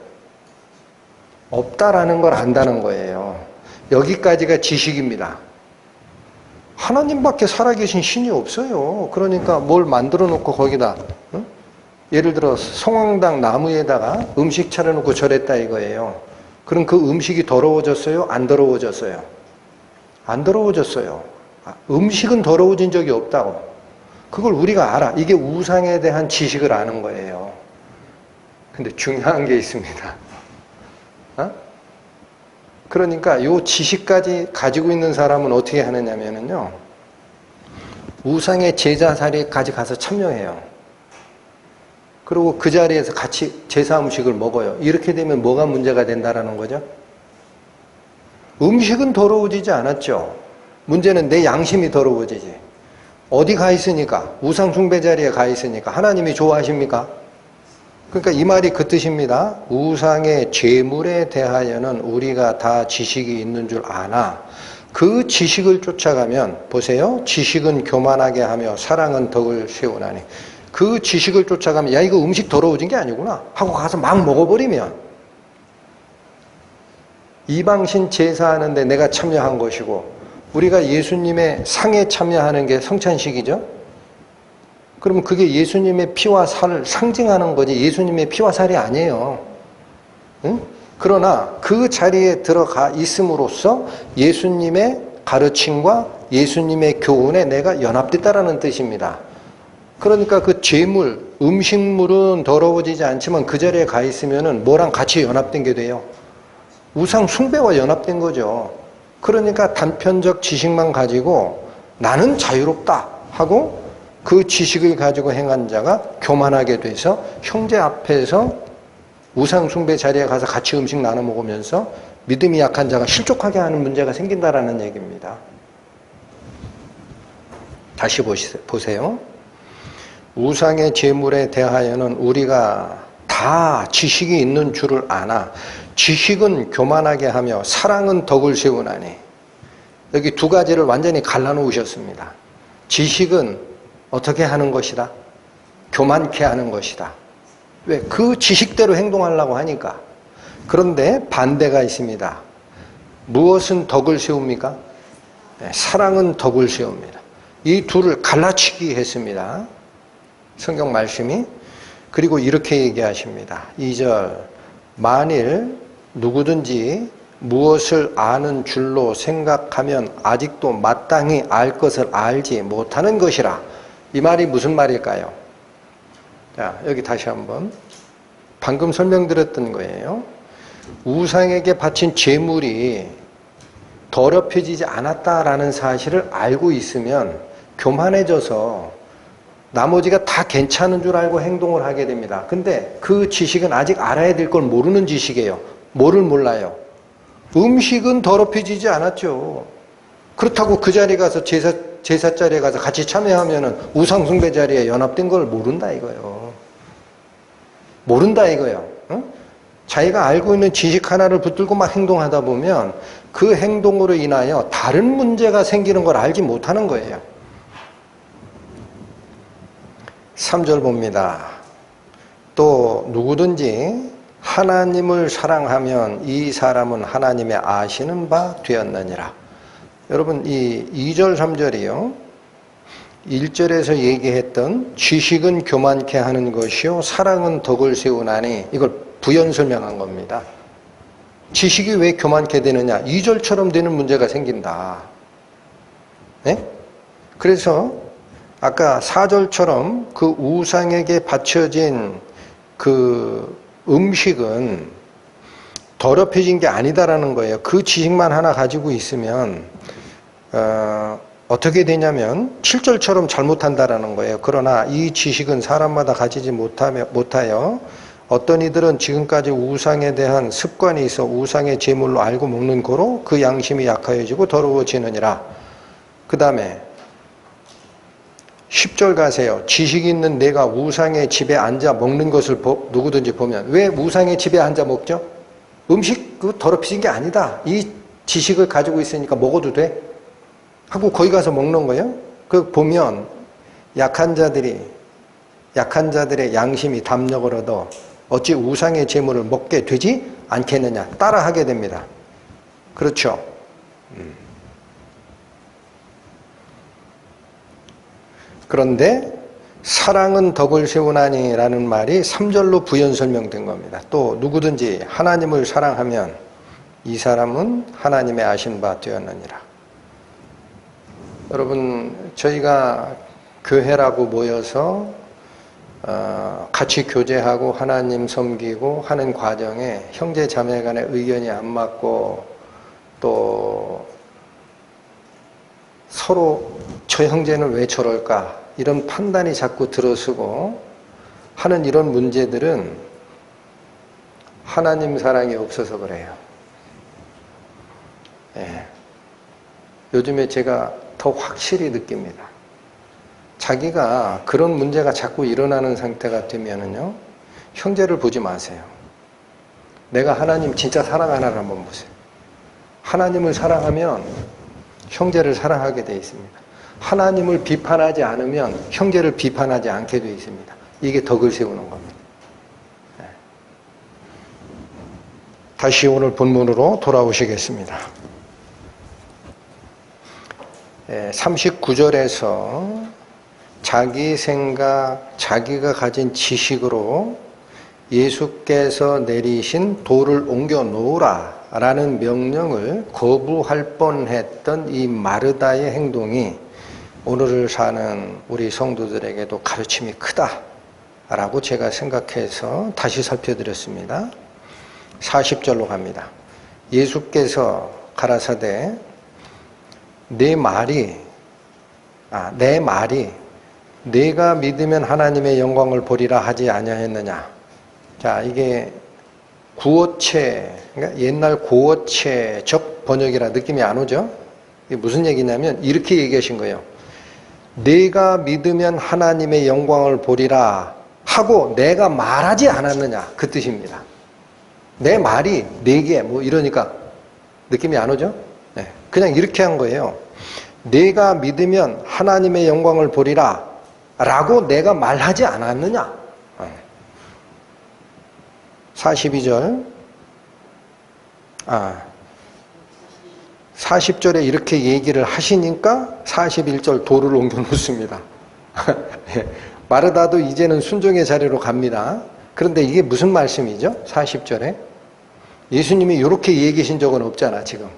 [SPEAKER 1] 없다라는 걸 안다는 거예요. 여기까지가 지식입니다. 하나님밖에 살아계신 신이 없어요. 그러니까 뭘 만들어 놓고 거기다 예를 들어 성황당 나무에다가 음식 차려놓고 절했다 이거예요. 그럼 그 음식이 더러워졌어요? 안 더러워졌어요? 안 더러워졌어요. 음식은 더러워진 적이 없다고. 그걸 우리가 알아. 이게 우상에 대한 지식을 아는 거예요. 근데 중요한 게 있습니다. 그러니까 이 지식까지 가지고 있는 사람은 어떻게 하느냐면요. 우상의 제자 자리까지 가서 참여해요. 그리고 그 자리에서 같이 제사 음식을 먹어요. 이렇게 되면 뭐가 문제가 된다라는 거죠? 음식은 더러워지지 않았죠. 문제는 내 양심이 더러워지지. 어디 가 있으니까? 우상 숭배 자리에 가 있으니까. 하나님이 좋아하십니까? 그러니까 이 말이 그 뜻입니다. 우상의 제물에 대하여는 우리가 다 지식이 있는 줄 아나 그 지식을 쫓아가면 보세요. 지식은 교만하게 하며 사랑은 덕을 세우나니 그 지식을 쫓아가면 야 이거 음식 더러워진 게 아니구나 하고 가서 막 먹어버리면 이방신 제사하는데 내가 참여한 것이고 우리가 예수님의 상에 참여하는 게 성찬식이죠. 그러면 그게 예수님의 피와 살을 상징하는 거지 예수님의 피와 살이 아니에요. 응? 그러나 그 자리에 들어가 있음으로써 예수님의 가르침과 예수님의 교훈에 내가 연합됐다라는 뜻입니다. 그러니까 그 제물, 음식물은 더러워지지 않지만 그 자리에 가 있으면은 뭐랑 같이 연합된 게 돼요? 우상 숭배와 연합된 거죠. 그러니까 단편적 지식만 가지고 나는 자유롭다 하고 그 지식을 가지고 행한 자가 교만하게 돼서 형제 앞에서 우상 숭배 자리에 가서 같이 음식 나눠 먹으면서 믿음이 약한 자가 실족하게 하는 문제가 생긴다라는 얘기입니다. 다시 보세요. 우상의 제물에 대하여는 우리가 다 지식이 있는 줄을 아나 지식은 교만하게 하며 사랑은 덕을 세우나니 여기 두 가지를 완전히 갈라놓으셨습니다. 지식은 어떻게 하는 것이다? 교만케 하는 것이다. 왜? 그 지식대로 행동하려고 하니까. 그런데 반대가 있습니다. 무엇은 덕을 세웁니까? 사랑은 덕을 세웁니다. 이 둘을 갈라치기 했습니다. 성경 말씀이. 그리고 이렇게 얘기하십니다. 2절 만일 누구든지 무엇을 아는 줄로 생각하면 아직도 마땅히 알 것을 알지 못하는 것이라. 이 말이 무슨 말일까요? 자, 여기 다시 한번 방금 설명드렸던 거예요. 우상에게 바친 제물이 더럽혀지지 않았다라는 사실을 알고 있으면 교만해져서 나머지가 다 괜찮은 줄 알고 행동을 하게 됩니다. 근데 그 지식은 아직 알아야 될 걸 모르는 지식이에요. 뭐를 몰라요? 음식은 더럽혀지지 않았죠. 그렇다고 그 자리에 가서 제사 자리에 가서 같이 참여하면은 우상 숭배 자리에 연합된 걸 모른다 이거예요. 모른다 이거예요. 응? 자기가 알고 있는 지식 하나를 붙들고 막 행동하다 보면 그 행동으로 인하여 다른 문제가 생기는 걸 알지 못하는 거예요. 3절 봅니다. 또 누구든지 하나님을 사랑하면 이 사람은 하나님의 아시는 바 되었느니라. 여러분 이 2절 3절이요. 1절에서 얘기했던 지식은 교만케 하는 것이요 사랑은 덕을 세우나니 이걸 부연 설명한 겁니다. 지식이 왜 교만케 되느냐? 2절처럼 되는 문제가 생긴다. 네? 그래서 아까 4절처럼 그 우상에게 바쳐진 그 음식은 더럽혀진 게 아니다라는 거예요. 그 지식만 하나 가지고 있으면 어떻게 되냐면 7절처럼 잘못한다라는 거예요. 그러나 이 지식은 사람마다 가지지 못하여 어떤 이들은 지금까지 우상에 대한 습관이 있어 우상의 제물로 알고 먹는 거로 그 양심이 약하여지고 더러워지느니라. 그 다음에 10절 가세요. 지식이 있는 내가 우상의 집에 앉아 먹는 것을 누구든지 보면. 왜 우상의 집에 앉아 먹죠? 음식 더럽히신 게 아니다. 이 지식을 가지고 있으니까 먹어도 돼. 하고 거기 가서 먹는 거예요. 그 보면 약한 자들의 양심이 담력을 얻어 어찌 우상의 제물을 먹게 되지 않겠느냐. 따라하게 됩니다. 그렇죠. 그런데 사랑은 덕을 세우나니 라는 말이 3절로 부연 설명된 겁니다. 또 누구든지 하나님을 사랑하면 이 사람은 하나님의 아신 바 되었느니라. 여러분, 저희가 교회라고 모여서 같이 교제하고 하나님 섬기고 하는 과정에 형제 자매 간의 의견이 안 맞고 또 서로 저 형제는 왜 저럴까 이런 판단이 자꾸 들어서고 하는 이런 문제들은 하나님 사랑이 없어서 그래요. 예. 요즘에 제가 더 확실히 느낍니다. 자기가 그런 문제가 자꾸 일어나는 상태가 되면은요, 형제를 보지 마세요. 내가 하나님 진짜 사랑하나를 한번 보세요. 하나님을 사랑하면 형제를 사랑하게 되어 있습니다. 하나님을 비판하지 않으면 형제를 비판하지 않게 되어 있습니다. 이게 덕을 세우는 겁니다. 네. 다시 오늘 본문으로 돌아오시겠습니다. 39절에서 자기 생각, 자기가 가진 지식으로 예수께서 내리신 돌을 옮겨 놓으라 라는 명령을 거부할 뻔했던 이 마르다의 행동이 오늘을 사는 우리 성도들에게도 가르침이 크다라고 제가 생각해서 다시 살펴드렸습니다. 40절로 갑니다. 예수께서 가라사대 내 말이 내가 믿으면 하나님의 영광을 보리라 하지 아니하였느냐. 자, 이게 구어체, 그러니까 옛날 고어체적 번역이라 느낌이 안 오죠? 이게 무슨 얘기냐면 이렇게 얘기하신 거예요. 내가 믿으면 하나님의 영광을 보리라 하고 내가 말하지 않았느냐 그 뜻입니다. 내 말이 내게 뭐 이러니까 느낌이 안 오죠? 네, 그냥 이렇게 한 거예요. 내가 믿으면 하나님의 영광을 보리라 라고 내가 말하지 않았느냐. 42절 40절에 이렇게 얘기를 하시니까 41절 돌을 옮겨 놓습니다. 마르다도 이제는 순종의 자리로 갑니다. 그런데 이게 무슨 말씀이죠? 40절에 예수님이 이렇게 얘기하신 적은 없잖아 지금.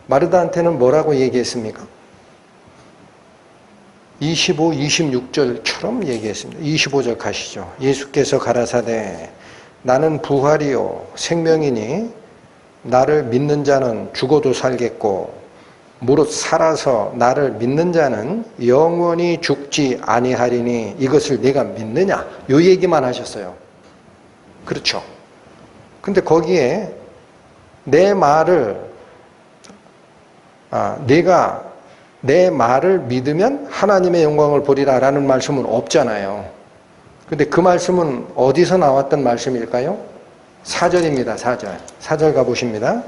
[SPEAKER 1] 마르다한테는 뭐라고 얘기했습니까? 25, 26절처럼 얘기했습니다. 25절 가시죠. 예수께서 가라사대 나는 부활이요 생명이니 나를 믿는 자는 죽어도 살겠고 무릇 살아서 나를 믿는 자는 영원히 죽지 아니하리니 이것을 내가 믿느냐? 요 얘기만 하셨어요. 그렇죠. 근데 거기에 내 말을 내가 내 말을 믿으면 하나님의 영광을 보리라 라는 말씀은 없잖아요. 근데 그 말씀은 어디서 나왔던 말씀일까요? 4절입니다. 4절 가보십니다.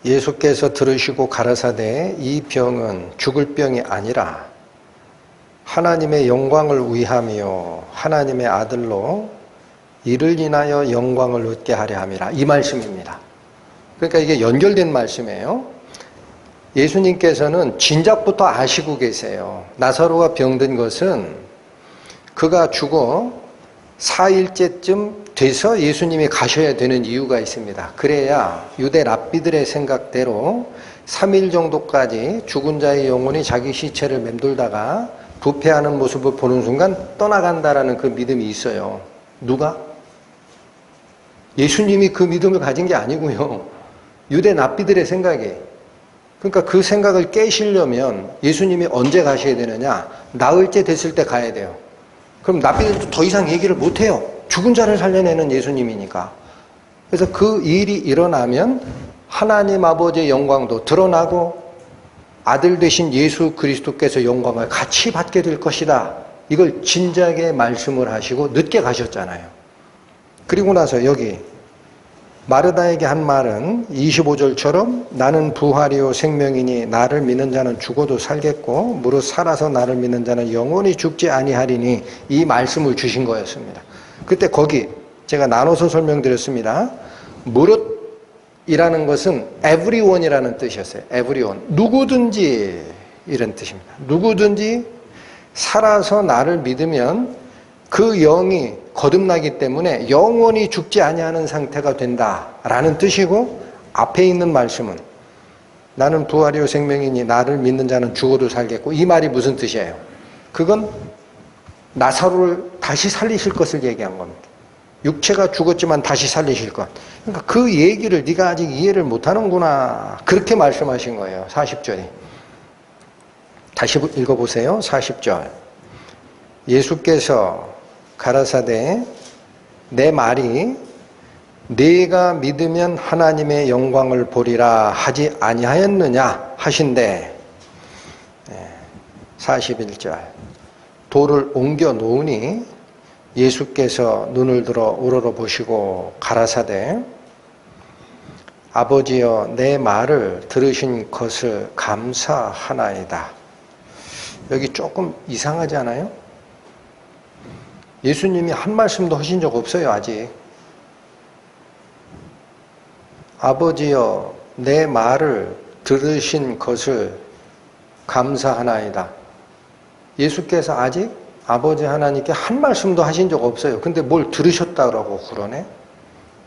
[SPEAKER 1] 예수께서 들으시고 가라사대 이 병은 죽을 병이 아니라 하나님의 영광을 위하며 하나님의 아들로 이를 인하여 영광을 얻게 하려 함이라. 이 말씀입니다. 그러니까 이게 연결된 말씀이에요. 예수님께서는 진작부터 아시고 계세요. 나사로가 병든 것은 그가 죽어 4일째쯤 돼서 예수님이 가셔야 되는 이유가 있습니다. 그래야 유대 랍비들의 생각대로 3일 정도까지 죽은 자의 영혼이 자기 시체를 맴돌다가 부패하는 모습을 보는 순간 떠나간다라는 그 믿음이 있어요. 누가? 예수님이 그 믿음을 가진 게 아니고요. 유대 랍비들의 생각이. 그러니까 그 생각을 깨시려면 예수님이 언제 가셔야 되느냐? 나흘째 됐을 때 가야 돼요. 그럼 랍비들도 더 이상 얘기를 못해요. 죽은 자를 살려내는 예수님이니까. 그래서 그 일이 일어나면 하나님 아버지의 영광도 드러나고 아들 되신 예수 그리스도께서 영광을 같이 받게 될 것이다. 이걸 진작에 말씀을 하시고 늦게 가셨잖아요. 그리고 나서 여기 마르다에게 한 말은 25절처럼 나는 부활이요 생명이니 나를 믿는 자는 죽어도 살겠고 무릇 살아서 나를 믿는 자는 영원히 죽지 아니하리니 이 말씀을 주신 거였습니다. 그때 거기 제가 나눠서 설명드렸습니다. 무릇이라는 것은 everyone이라는 뜻이었어요. everyone. 누구든지 이런 뜻입니다. 누구든지 살아서 나를 믿으면 그 영이 거듭나기 때문에 영원히 죽지 아니하는 상태가 된다라는 뜻이고, 앞에 있는 말씀은 나는 부활이요 생명이니 나를 믿는 자는 죽어도 살겠고, 이 말이 무슨 뜻이에요? 그건 나사로를 다시 살리실 것을 얘기한 겁니다. 육체가 죽었지만 다시 살리실 것. 그러니까 그 얘기를 네가 아직 이해를 못하는구나, 그렇게 말씀하신 거예요. 40절이. 다시 읽어보세요. 40절. 예수께서 가라사대 내 말이 네가 믿으면 하나님의 영광을 보리라 하지 아니하였느냐 하신대. 41절. 돌을 옮겨 놓으니 예수께서 눈을 들어 우러러 보시고 가라사대 아버지여 내 말을 들으신 것을 감사하나이다. 여기 조금 이상하지 않아요? 예수님이 한 말씀도 하신 적 없어요, 아직. 아버지여 내 말을 들으신 것을 감사하나이다. 예수께서 아직 아버지 하나님께 한 말씀도 하신 적 없어요. 근데 뭘 들으셨다고 그러네?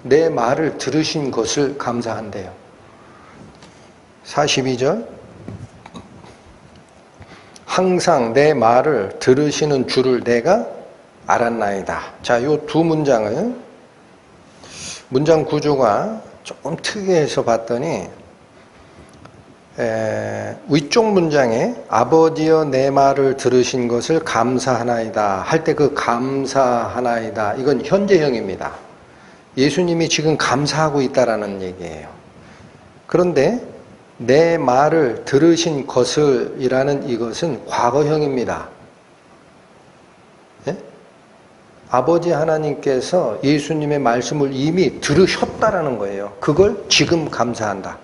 [SPEAKER 1] 내 말을 들으신 것을 감사한대요. 42절. 항상 내 말을 들으시는 줄을 내가 알았나이다. 자, 요 두 문장을, 문장 구조가 조금 특이해서 봤더니 위쪽 문장에 아버지여 내 말을 들으신 것을 감사하나이다 할 때 그 감사하나이다, 이건 현재형입니다. 예수님이 지금 감사하고 있다라는 얘기예요. 그런데 내 말을 들으신 것을 이라는 이것은 과거형입니다. 예? 아버지 하나님께서 예수님의 말씀을 이미 들으셨다라는 거예요. 그걸 지금 감사한다.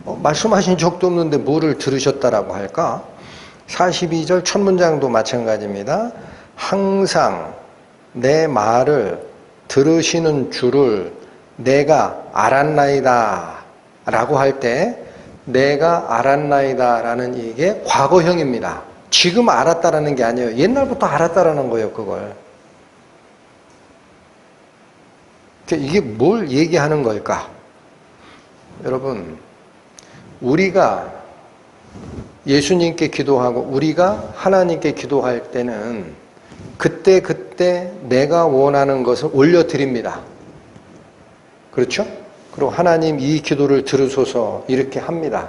[SPEAKER 1] 말씀하신 적도 없는데 뭐를 들으셨다라고 할까? 42절 첫 문장도 마찬가지입니다. 항상 내 말을 들으시는 줄을 내가 알았나이다 라고 할 때 내가 알았나이다 라는 이게 과거형입니다. 지금 알았다라는 게 아니에요. 옛날부터 알았다라는 거예요, 그걸. 이게 뭘 얘기하는 걸까? 여러분, 우리가 예수님께 기도하고 우리가 하나님께 기도할 때는 그때 내가 원하는 것을 올려드립니다. 그렇죠? 그리고 하나님 이 기도를 들으소서 이렇게 합니다.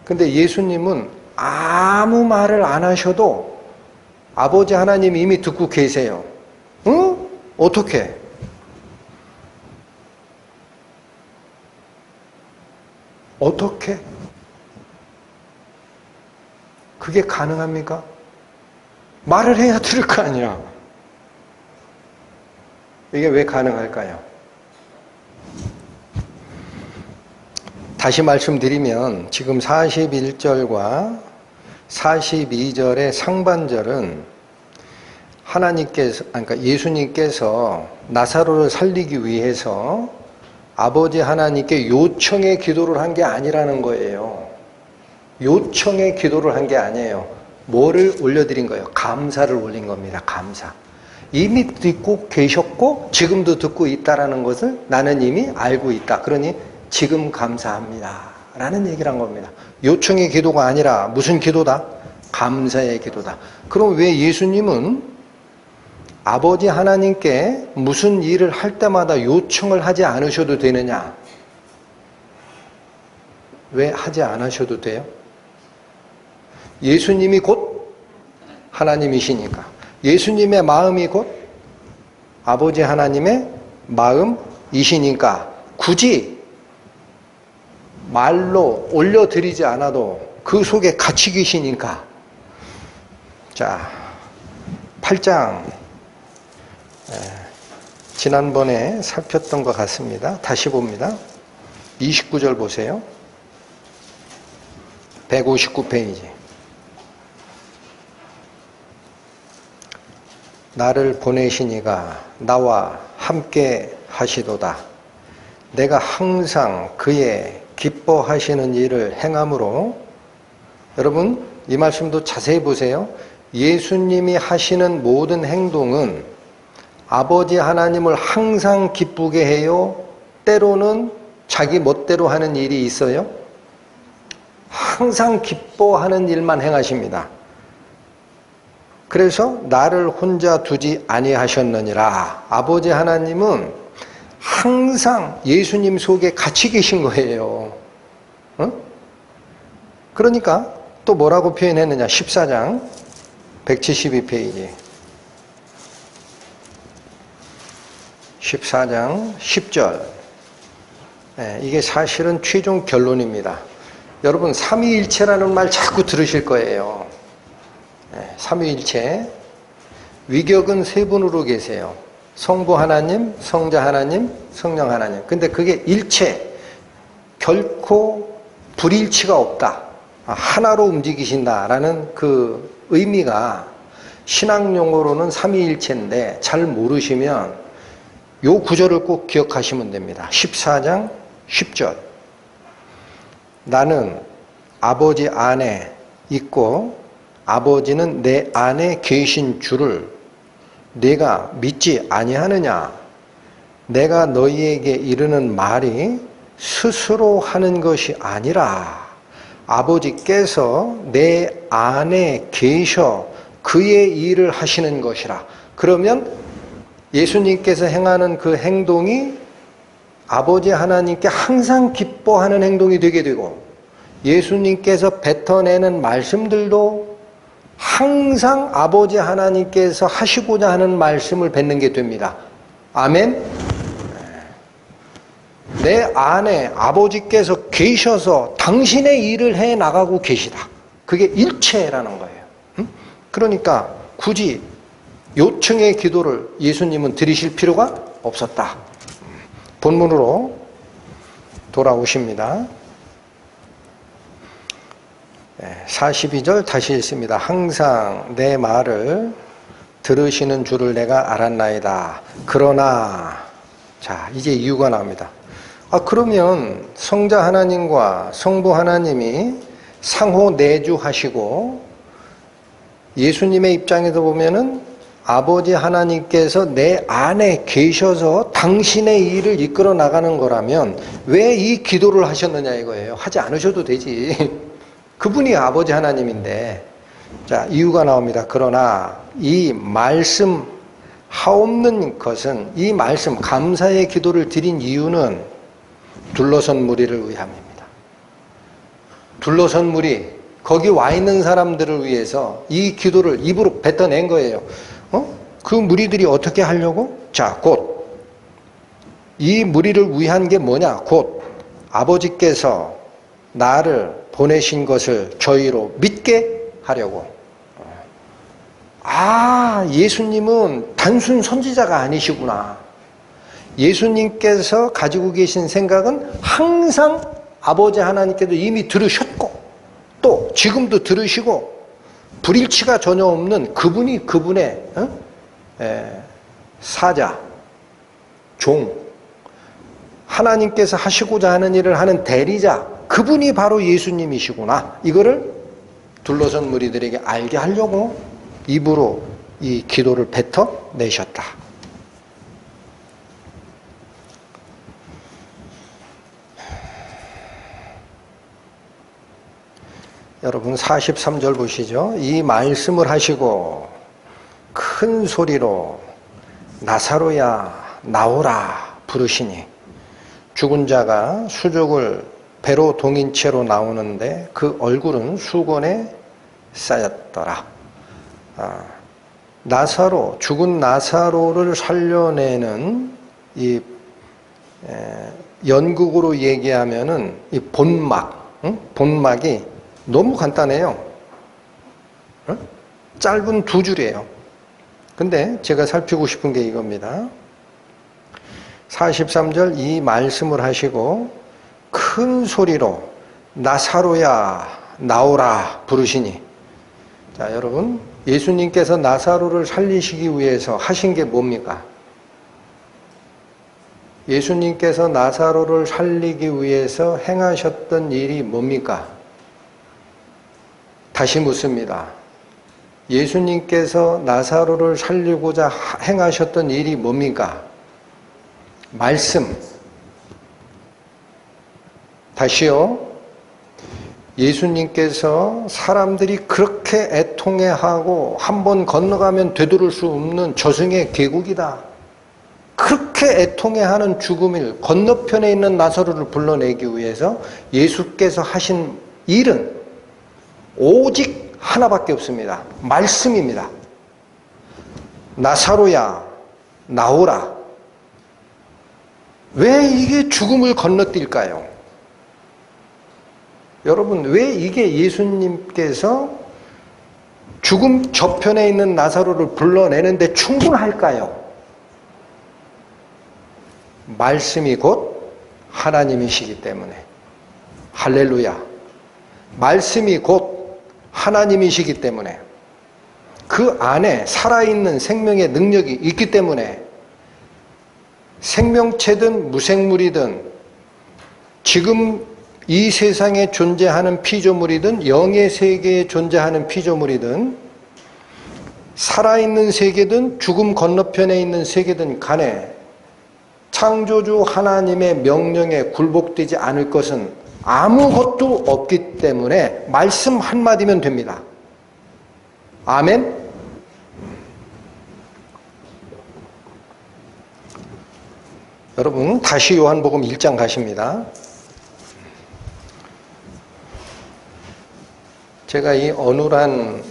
[SPEAKER 1] 근데 예수님은 아무 말을 안 하셔도 아버지 하나님이 이미 듣고 계세요. 응? 어떻게? 어떻게? 그게 가능합니까? 말을 해야 들을 거 아니야. 이게 왜 가능할까요? 다시 말씀드리면 지금 41절과 42절의 상반절은 하나님께서, 그러니까 예수님께서 나사로를 살리기 위해서 아버지 하나님께 요청의 기도를 한 게 아니라는 거예요. 요청의 기도를 한 게 아니에요. 뭐를 올려드린 거예요? 감사를 올린 겁니다. 감사. 이미 듣고 계셨고 지금도 듣고 있다라는 것을 나는 이미 알고 있다. 그러니 지금 감사합니다 라는 얘기를 한 겁니다. 요청의 기도가 아니라 무슨 기도다? 감사의 기도다. 그럼 왜 예수님은 아버지 하나님께 무슨 일을 할 때마다 요청을 하지 않으셔도 되느냐? 왜 하지 않으셔도 돼요? 예수님이 곧 하나님이시니까. 예수님의 마음이 곧 아버지 하나님의 마음이시니까 굳이 말로 올려드리지 않아도 그 속에 같이 계시니까. 자, 8장. 지난번에 살폈던 것 같습니다. 다시 봅니다. 29절 보세요. 159페이지. 나를 보내시니가 나와 함께 하시도다. 내가 항상 그의 기뻐하시는 일을 행함으로. 여러분, 이 말씀도 자세히 보세요. 예수님이 하시는 모든 행동은 아버지 하나님을 항상 기쁘게 해요? 때로는 자기 멋대로 하는 일이 있어요? 항상 기뻐하는 일만 행하십니다. 그래서 나를 혼자 두지 아니하셨느니라. 아버지 하나님은 항상 예수님 속에 같이 계신 거예요. 그러니까 또 뭐라고 표현했느냐. 14장 172페이지. 14장 10절. 이게 사실은 최종 결론입니다. 여러분, 삼위일체라는 말 자꾸 들으실 거예요. 삼위일체. 위격은 세 분으로 계세요. 성부 하나님, 성자 하나님, 성령 하나님. 근데 그게 일체, 결코 불일치가 없다. 하나로 움직이신다라는 그 의미가 신학용어로는 삼위일체인데 잘 모르시면 요 구절을 꼭 기억하시면 됩니다. 14장 10절. 나는 아버지 안에 있고 아버지는 내 안에 계신 줄을 네가 믿지 아니하느냐. 내가 너희에게 이르는 말이 스스로 하는 것이 아니라 아버지께서 내 안에 계셔 그의 일을 하시는 것이라. 그러면 예수님께서 행하는 그 행동이 아버지 하나님께 항상 기뻐하는 행동이 되게 되고, 예수님께서 뱉어내는 말씀들도 항상 아버지 하나님께서 하시고자 하는 말씀을 뱉는 게 됩니다. 아멘? 내 안에 아버지께서 계셔서 당신의 일을 해 나가고 계시다. 그게 일체라는 거예요. 그러니까 굳이 요청의 기도를 예수님은 드리실 필요가 없었다. 본문으로 돌아오십니다. 42절 다시 읽습니다. 항상 내 말을 들으시는 줄을 내가 알았나이다. 그러나, 자, 이제 이유가 나옵니다. 그러면 성자 하나님과 성부 하나님이 상호 내주하시고 예수님의 입장에서 보면은 아버지 하나님께서 내 안에 계셔서 당신의 일을 이끌어 나가는 거라면 왜 이 기도를 하셨느냐 이거예요. 하지 않으셔도 되지. 그분이 아버지 하나님인데. 자, 이유가 나옵니다. 그러나 이 말씀 하옵는 것은, 이 말씀 감사의 기도를 드린 이유는 둘러선 무리를 위함입니다. 둘러선 무리, 거기 와 있는 사람들을 위해서 이 기도를 입으로 뱉어낸 거예요. 그 무리들이 어떻게 하려고? 자, 곧 이 무리를 위한 게 뭐냐? 곧 아버지께서 나를 보내신 것을 저희로 믿게 하려고. 예수님은 단순 선지자가 아니시구나. 예수님께서 가지고 계신 생각은 항상 아버지 하나님께도 이미 들으셨고 또 지금도 들으시고 불일치가 전혀 없는 그분이 그분의 사자, 종, 하나님께서 하시고자 하는 일을 하는 대리자, 그분이 바로 예수님이시구나. 이거를 둘러선 무리들에게 알게 하려고 입으로 이 기도를 뱉어내셨다. 여러분 43절 보시죠. 이 말씀을 하시고 큰 소리로 나사로야 나오라 부르시니 죽은 자가 수족을 배로 동인 채로 나오는데 그 얼굴은 수건에 쌓였더라. 나사로, 죽은 나사로를 살려내는 이 연극으로 얘기하면은 이 본막, 응? 본막이 너무 간단해요. 응? 짧은 두 줄이에요. 근데 제가 살피고 싶은 게 이겁니다. 43절 이 말씀을 하시고 큰 소리로 나사로야 나오라 부르시니. 자, 여러분, 예수님께서 나사로를 살리시기 위해서 하신 게 뭡니까? 예수님께서 나사로를 살리기 위해서 행하셨던 일이 뭡니까? 다시 묻습니다. 예수님께서 나사로를 살리고자 행하셨던 일이 뭡니까? 말씀. 다시요. 예수님께서 사람들이 그렇게 애통해하고 한번 건너가면 되돌릴 수 없는 저승의 계곡이다. 그렇게 애통해하는 죽음을 건너편에 있는 나사로를 불러내기 위해서 예수께서 하신 일은 오직 하나밖에 없습니다. 말씀입니다. 나사로야 나오라. 왜 이게 죽음을 건너뛸까요? 여러분, 왜 이게 예수님께서 죽음 저편에 있는 나사로를 불러내는데 충분할까요? 말씀이 곧 하나님이시기 때문에. 할렐루야. 말씀이 곧 하나님이시기 때문에, 그 안에 살아있는 생명의 능력이 있기 때문에, 생명체든 무생물이든 지금 이 세상에 존재하는 피조물이든 영의 세계에 존재하는 피조물이든 살아있는 세계든 죽음 건너편에 있는 세계든 간에 창조주 하나님의 명령에 굴복되지 않을 것은 아무것도 없기 때문에 말씀 한마디면 됩니다. 아멘? 여러분, 다시 요한복음 1장 가십니다. 제가 이 어눌한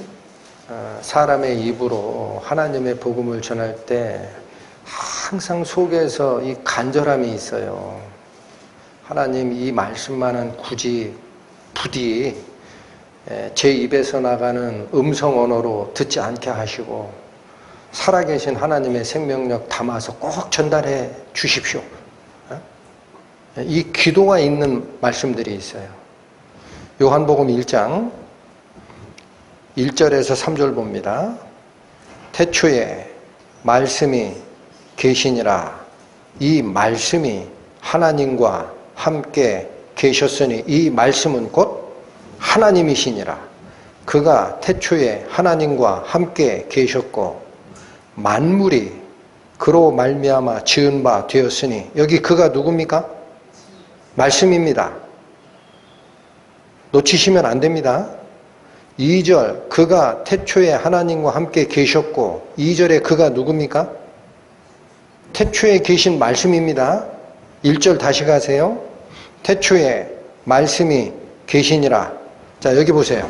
[SPEAKER 1] 사람의 입으로 하나님의 복음을 전할 때 항상 속에서 이 간절함이 있어요. 하나님, 이 말씀만은 굳이 부디 제 입에서 나가는 음성 언어로 듣지 않게 하시고 살아계신 하나님의 생명력 담아서 꼭 전달해 주십시오. 이 기도가 있는 말씀들이 있어요. 요한복음 1장 1절에서 3절 봅니다. 태초에 말씀이 계시니라. 이 말씀이 하나님과 함께 계셨으니 이 말씀은 곧 하나님이시니라. 그가 태초에 하나님과 함께 계셨고 만물이 그로 말미암아 지은 바 되었으니, 여기 그가 누굽니까? 말씀입니다. 놓치시면 안 됩니다. 2절 그가 태초에 하나님과 함께 계셨고, 2절에 그가 누굽니까? 태초에 계신 말씀입니다. 1절 다시 가세요. 태초에 말씀이 계시니라. 자, 여기 보세요.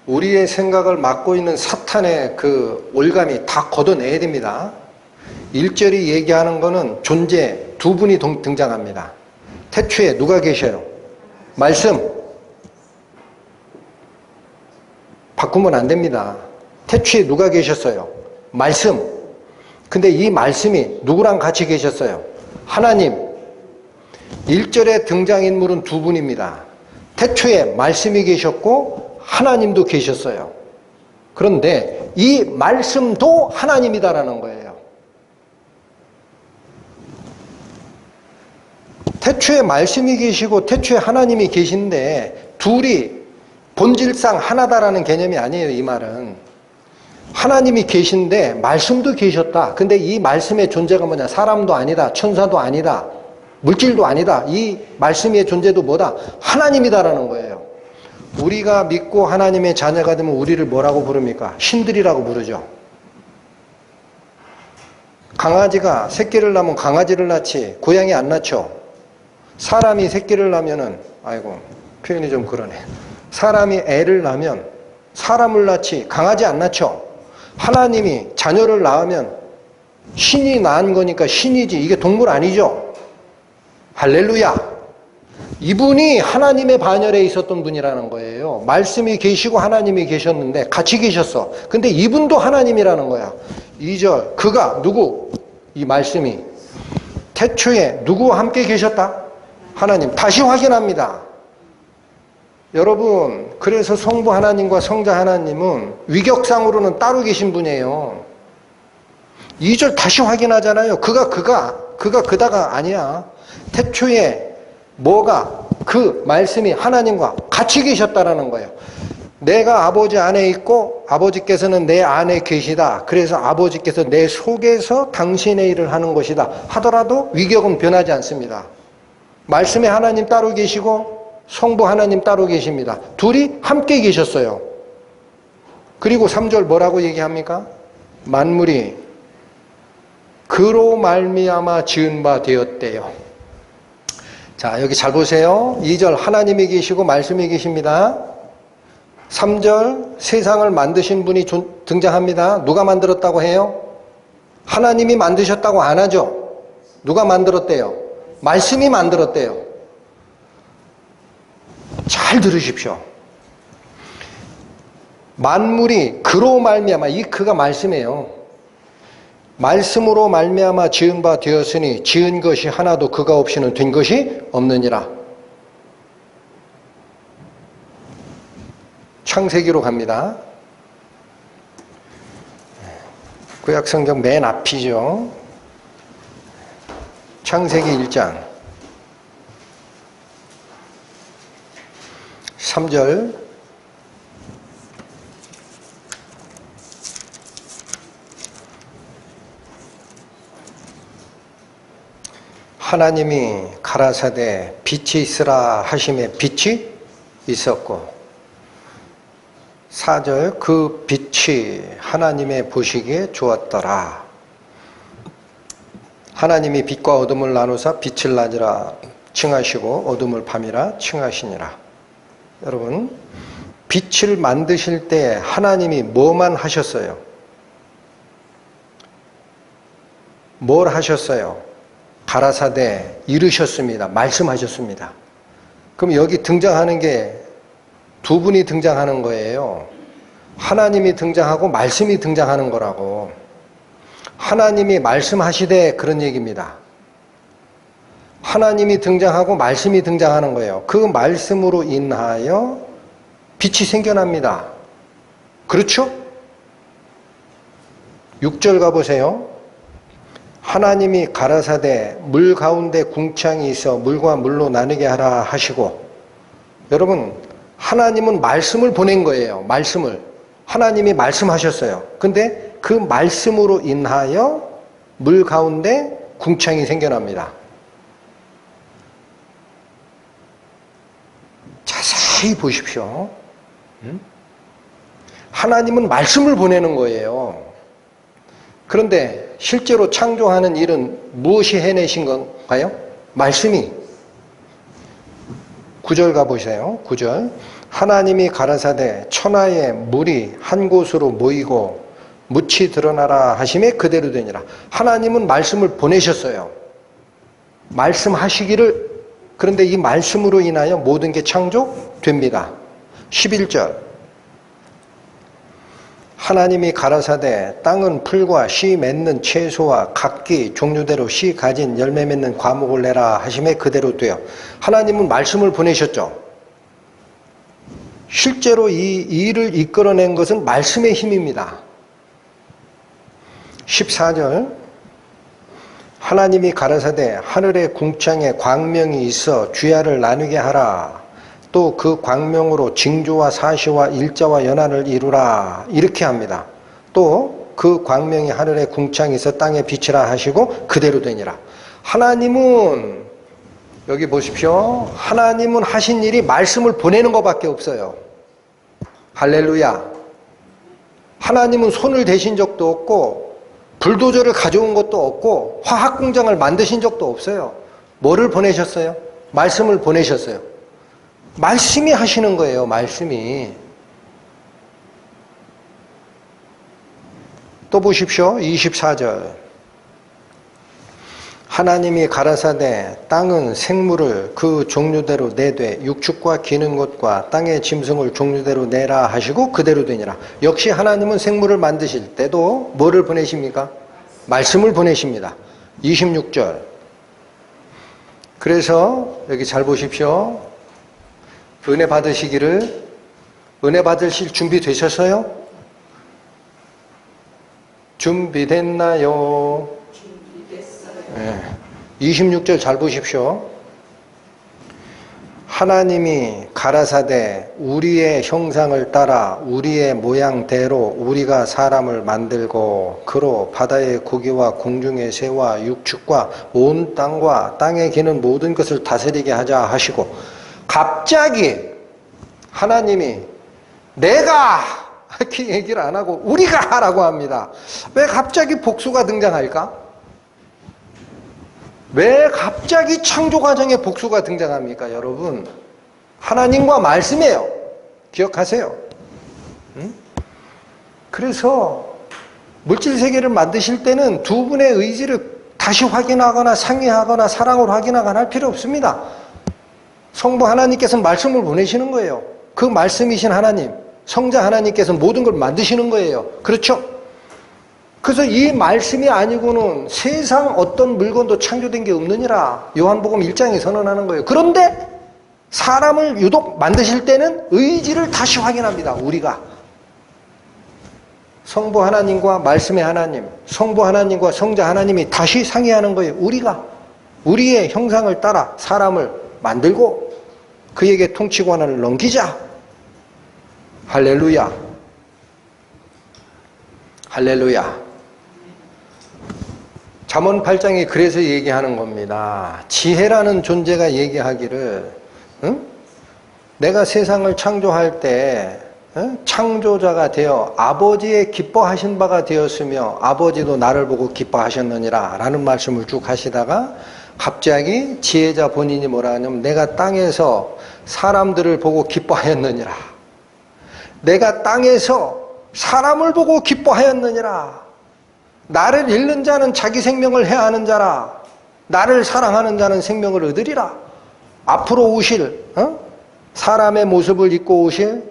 [SPEAKER 1] 우리의 생각을 막고 있는 사탄의 그 올감이 다 걷어내야 됩니다. 1절이 얘기하는 거는 존재 두 분이 등장합니다. 태초에 누가 계셔요? 말씀. 바꾸면 안 됩니다. 태초에 누가 계셨어요? 말씀. 근데 이 말씀이 누구랑 같이 계셨어요? 하나님. 1절에 등장인물은 두 분입니다. 태초에 말씀이 계셨고 하나님도 계셨어요. 그런데 이 말씀도 하나님이다라는 거예요. 태초에 말씀이 계시고 태초에 하나님이 계신데 둘이 본질상 하나다라는 개념이 아니에요. 이 말은 하나님이 계신데 말씀도 계셨다. 근데 이 말씀의 존재가 뭐냐? 사람도 아니다, 천사도 아니다, 물질도 아니다. 이 말씀의 존재도 뭐다? 하나님이다라는 거예요. 우리가 믿고 하나님의 자녀가 되면 우리를 뭐라고 부릅니까? 신들이라고 부르죠. 강아지가 새끼를 낳으면 강아지를 낳지 고양이 안 낳죠. 사람이 새끼를 낳으면은, 아이고 표현이 좀 그러네, 사람이 애를 낳으면 사람을 낳지 강아지 안 낳죠. 하나님이 자녀를 낳으면 신이 낳은 거니까 신이지. 이게 동물 아니죠? 할렐루야. 이분이 하나님의 반열에 있었던 분이라는 거예요. 말씀이 계시고 하나님이 계셨는데 같이 계셨어. 근데 이분도 하나님이라는 거야. 2절 그가 누구? 이 말씀이 태초에 누구와 함께 계셨다? 하나님. 다시 확인합니다. 여러분, 그래서 성부 하나님과 성자 하나님은 위격상으로는 따로 계신 분이에요. 2절 다시 확인하잖아요. 그가 그다가 아니야. 태초에 뭐가 그 말씀이 하나님과 같이 계셨다라는 거예요. 내가 아버지 안에 있고 아버지께서는 내 안에 계시다. 그래서 아버지께서 내 속에서 당신의 일을 하는 것이다 하더라도 위격은 변하지 않습니다. 말씀에 하나님 따로 계시고 성부 하나님 따로 계십니다. 둘이 함께 계셨어요. 그리고 3절 뭐라고 얘기합니까? 만물이 그로 말미암아 지은 바 되었대요. 자, 여기 잘 보세요. 2절 하나님이 계시고 말씀이 계십니다. 3절 세상을 만드신 분이 등장합니다. 누가 만들었다고 해요? 하나님이 만드셨다고 안 하죠? 누가 만들었대요? 말씀이 만들었대요. 잘 들으십시오. 만물이 그로 말미암아, 이 그가 말씀이에요. 말씀으로 말미암아 지은 바 되었으니 지은 것이 하나도 그가 없이는 된 것이 없느니라. 창세기로 갑니다. 구약성경 맨 앞이죠. 창세기 1장 3절 하나님이 가라사대 빛이 있으라 하심에 빛이 있었고 4절 그 빛이 하나님의 보시기에 좋았더라. 하나님이 빛과 어둠을 나누사 빛을 낮이라 칭하시고 어둠을 밤이라 칭하시니라. 여러분, 빛을 만드실 때 하나님이 뭐만 하셨어요? 뭘 하셨어요? 가라사대 이르셨습니다. 말씀하셨습니다. 그럼 여기 등장하는 게 두 분이 등장하는 거예요. 하나님이 등장하고 말씀이 등장하는 거라고. 하나님이 말씀하시되 그런 얘기입니다. 하나님이 등장하고 말씀이 등장하는 거예요. 그 말씀으로 인하여 빛이 생겨납니다. 그렇죠? 6절 가보세요. 하나님이 가라사대 물 가운데 궁창이 있어 물과 물로 나누게 하라 하시고, 여러분, 하나님은 말씀을 보낸 거예요. 말씀을. 하나님이 말씀하셨어요. 근데 그 말씀으로 인하여 물 가운데 궁창이 생겨납니다. 자세히 보십시오. 하나님은 말씀을 보내는 거예요. 그런데 실제로 창조하는 일은 무엇이 해내신 건가요? 말씀이. 9절 가보세요. 9절 하나님이 가라사대 천하의 물이 한 곳으로 모이고 묻이 드러나라 하심에 그대로 되니라. 하나님은 말씀을 보내셨어요. 말씀하시기를. 그런데 이 말씀으로 인하여 모든 게 창조됩니다. 11절 하나님이 가라사대 땅은 풀과 씨 맺는 채소와 각기 종류대로 씨 가진 열매 맺는 과목을 내라 하심에 그대로 돼요. 하나님은 말씀을 보내셨죠. 실제로 이 일을 이끌어낸 것은 말씀의 힘입니다. 14절 하나님이 가라사대 하늘의 궁창에 광명이 있어 주야를 나누게 하라. 또 그 광명으로 징조와 사시와 일자와 연한을 이루라. 이렇게 합니다. 또 그 광명이 하늘의 궁창이 있어 땅에 빛이라 하시고 그대로 되니라. 하나님은 여기 보십시오. 하나님은 하신 일이 말씀을 보내는 것밖에 없어요. 할렐루야. 하나님은 손을 대신 적도 없고 불도저를 가져온 것도 없고 화학공장을 만드신 적도 없어요. 뭐를 보내셨어요? 말씀을 보내셨어요. 말씀이 하시는 거예요. 말씀이. 또 보십시오. 24절 하나님이 가라사대 땅은 생물을 그 종류대로 내되 육축과 기는 것과 땅의 짐승을 종류대로 내라 하시고 그대로 되니라. 역시 하나님은 생물을 만드실 때도 뭐를 보내십니까? 말씀을 보내십니다. 26절. 그래서 여기 잘 보십시오. 은혜 받으시기를, 은혜 받으실 준비 되셨어요? 준비됐나요? 네. 26절 잘 보십시오. 하나님이 가라사대 우리의 형상을 따라 우리의 모양대로 우리가 사람을 만들고 그로 바다의 고기와 공중의 새와 육축과 온 땅과 땅에 기는 모든 것을 다스리게 하자 하시고, 갑자기 하나님이 내가 이렇게 얘기를 안 하고 우리가 하라고 합니다. 왜 갑자기 복수가 등장할까? 왜 갑자기 창조 과정에 복수가 등장합니까, 여러분? 하나님과 말씀이에요. 기억하세요. 그래서 물질 세계를 만드실 때는 두 분의 의지를 다시 확인하거나 상의하거나 사랑으로 확인하거나 할 필요 없습니다. 성부 하나님께서는 말씀을 보내시는 거예요. 그 말씀이신 하나님, 성자 하나님께서는 모든 걸 만드시는 거예요. 그렇죠? 그래서 이 말씀이 아니고는 세상 어떤 물건도 창조된 게 없느니라 요한복음 1장에 선언하는 거예요. 그런데 사람을 유독 만드실 때는 의지를 다시 확인합니다. 우리가 성부 하나님과 말씀의 하나님, 성부 하나님과 성자 하나님이 다시 상의하는 거예요. 우리가 우리의 형상을 따라 사람을 만들고 그에게 통치 권한을 넘기자. 할렐루야. 할렐루야. 잠언 8장이 그래서 얘기하는 겁니다. 지혜라는 존재가 얘기하기를, 내가 세상을 창조할 때 창조자가 되어 아버지의 기뻐하신 바가 되었으며 아버지도 나를 보고 기뻐하셨느니라 라는 말씀을 쭉 하시다가 갑자기 지혜자 본인이 뭐라 하냐면 내가 땅에서 사람들을 보고 기뻐하였느니라. 내가 땅에서 사람을 보고 기뻐하였느니라. 나를 잃는 자는 자기 생명을 해하는 자라. 나를 사랑하는 자는 생명을 얻으리라. 앞으로 오실 사람의 모습을 입고 오실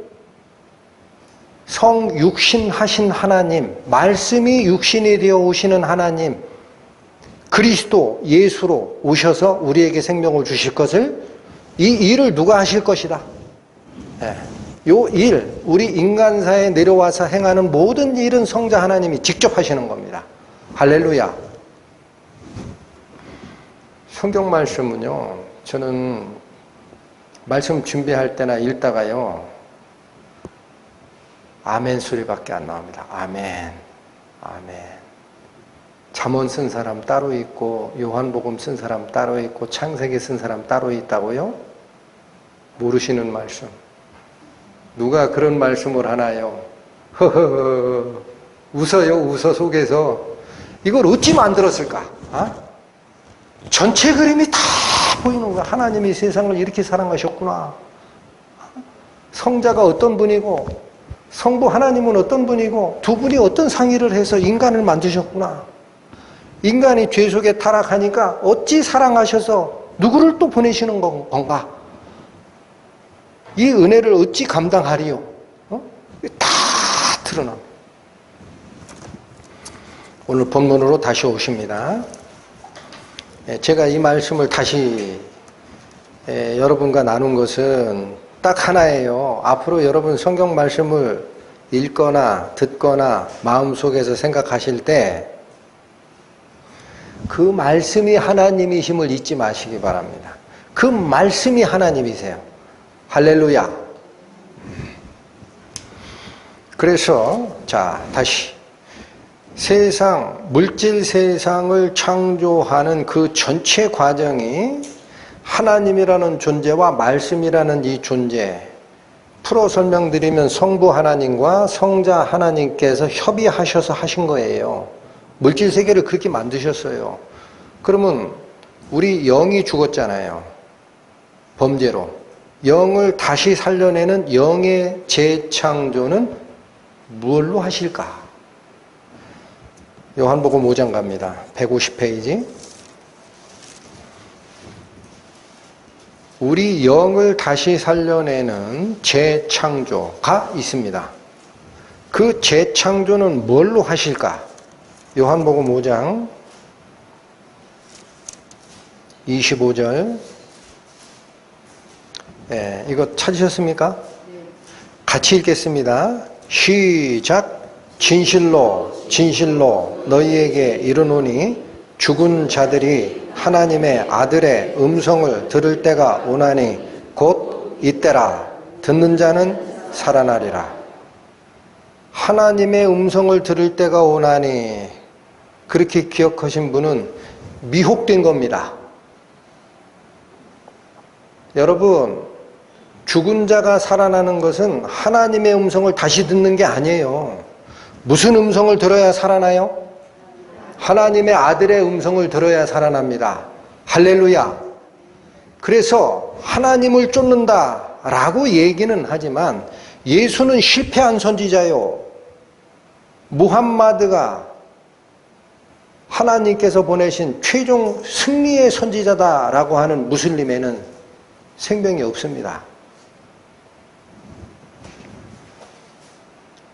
[SPEAKER 1] 성육신하신 하나님, 말씀이 육신이 되어 오시는 하나님, 그리스도 예수로 오셔서 우리에게 생명을 주실 것을, 이 일을 누가 하실 것이다. 네. 요 일, 우리 인간사에 내려와서 행하는 모든 일은 성자 하나님이 직접 하시는 겁니다. 할렐루야. 성경 말씀은요, 저는 말씀 준비할 때나 읽다가요, 아멘 소리밖에 안 나옵니다. 아멘, 아멘. 잠언 쓴 사람 따로 있고 요한복음 쓴 사람 따로 있고 창세기 쓴 사람 따로 있다고요? 모르시는 말씀. 누가 그런 말씀을 하나요? 허허허, 웃어요. 웃어 속에서. 이걸 어찌 만들었을까? 전체 그림이 다 보이는 거야. 하나님이 세상을 이렇게 사랑하셨구나. 성자가 어떤 분이고 성부 하나님은 어떤 분이고 두 분이 어떤 상의를 해서 인간을 만드셨구나. 인간이 죄 속에 타락하니까 어찌 사랑하셔서 누구를 또 보내시는 건가? 이 은혜를 어찌 감당하리요? 다 드러납니다. 오늘 본문으로 다시 오십니다. 제가 이 말씀을 다시 여러분과 나눈 것은 딱 하나예요. 앞으로 여러분 성경 말씀을 읽거나 듣거나 마음속에서 생각하실 때 그 말씀이 하나님이심을 잊지 마시기 바랍니다. 그 말씀이 하나님이세요. 할렐루야. 그래서 자, 다시 세상, 물질 세상을 창조하는 그 전체 과정이 하나님이라는 존재와 말씀이라는 이 존재, 풀어 설명드리면 성부 하나님과 성자 하나님께서 협의하셔서 하신 거예요. 물질 세계를 그렇게 만드셨어요. 그러면 우리 영이 죽었잖아요. 범죄로. 영을 다시 살려내는 영의 재창조는 무엇로 하실까? 요한복음 5장 갑니다. 150페이지. 우리 영을 다시 살려내는 재창조가 있습니다. 그 재창조는 뭘로 하실까? 요한복음 5장 25절. 예, 이거 찾으셨습니까? 같이 읽겠습니다. 시작. 진실로 진실로 너희에게 이르노니 죽은 자들이 하나님의 아들의 음성을 들을 때가 오나니 곧 이때라. 듣는 자는 살아나리라. 하나님의 음성을 들을 때가 오나니, 그렇게 기억하신 분은 미혹된 겁니다. 여러분, 죽은 자가 살아나는 것은 하나님의 음성을 다시 듣는 게 아니에요. 무슨 음성을 들어야 살아나요? 하나님의 아들의 음성을 들어야 살아납니다. 할렐루야. 그래서 하나님을 쫓는다라고 얘기는 하지만 예수는 실패한 선지자요. 무함마드가 하나님께서 보내신 최종 승리의 선지자다라고 하는 무슬림에는 생명이 없습니다.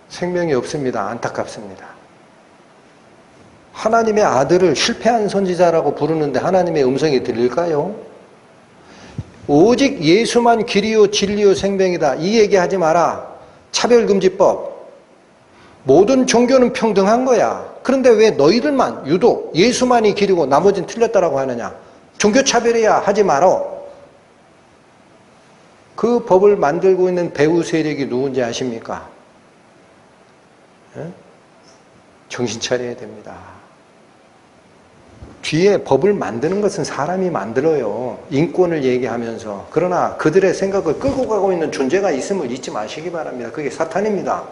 [SPEAKER 1] 생명이 없습니다. 안타깝습니다. 하나님의 아들을 실패한 선지자라고 부르는데 하나님의 음성이 들릴까요? 오직 예수만 길이요 진리요 생명이다. 이 얘기하지 마라. 차별금지법. 모든 종교는 평등한 거야. 그런데 왜 너희들만 유독 예수만이 길이고 나머지는 틀렸다라고 하느냐? 종교차별이야. 하지 말어. 그 법을 만들고 있는 배후 세력이 누군지 아십니까? 정신 차려야 됩니다. 뒤에 법을 만드는 것은 사람이 만들어요. 인권을 얘기하면서. 그러나 그들의 생각을 끌고 가고 있는 존재가 있음을 잊지 마시기 바랍니다. 그게 사탄입니다.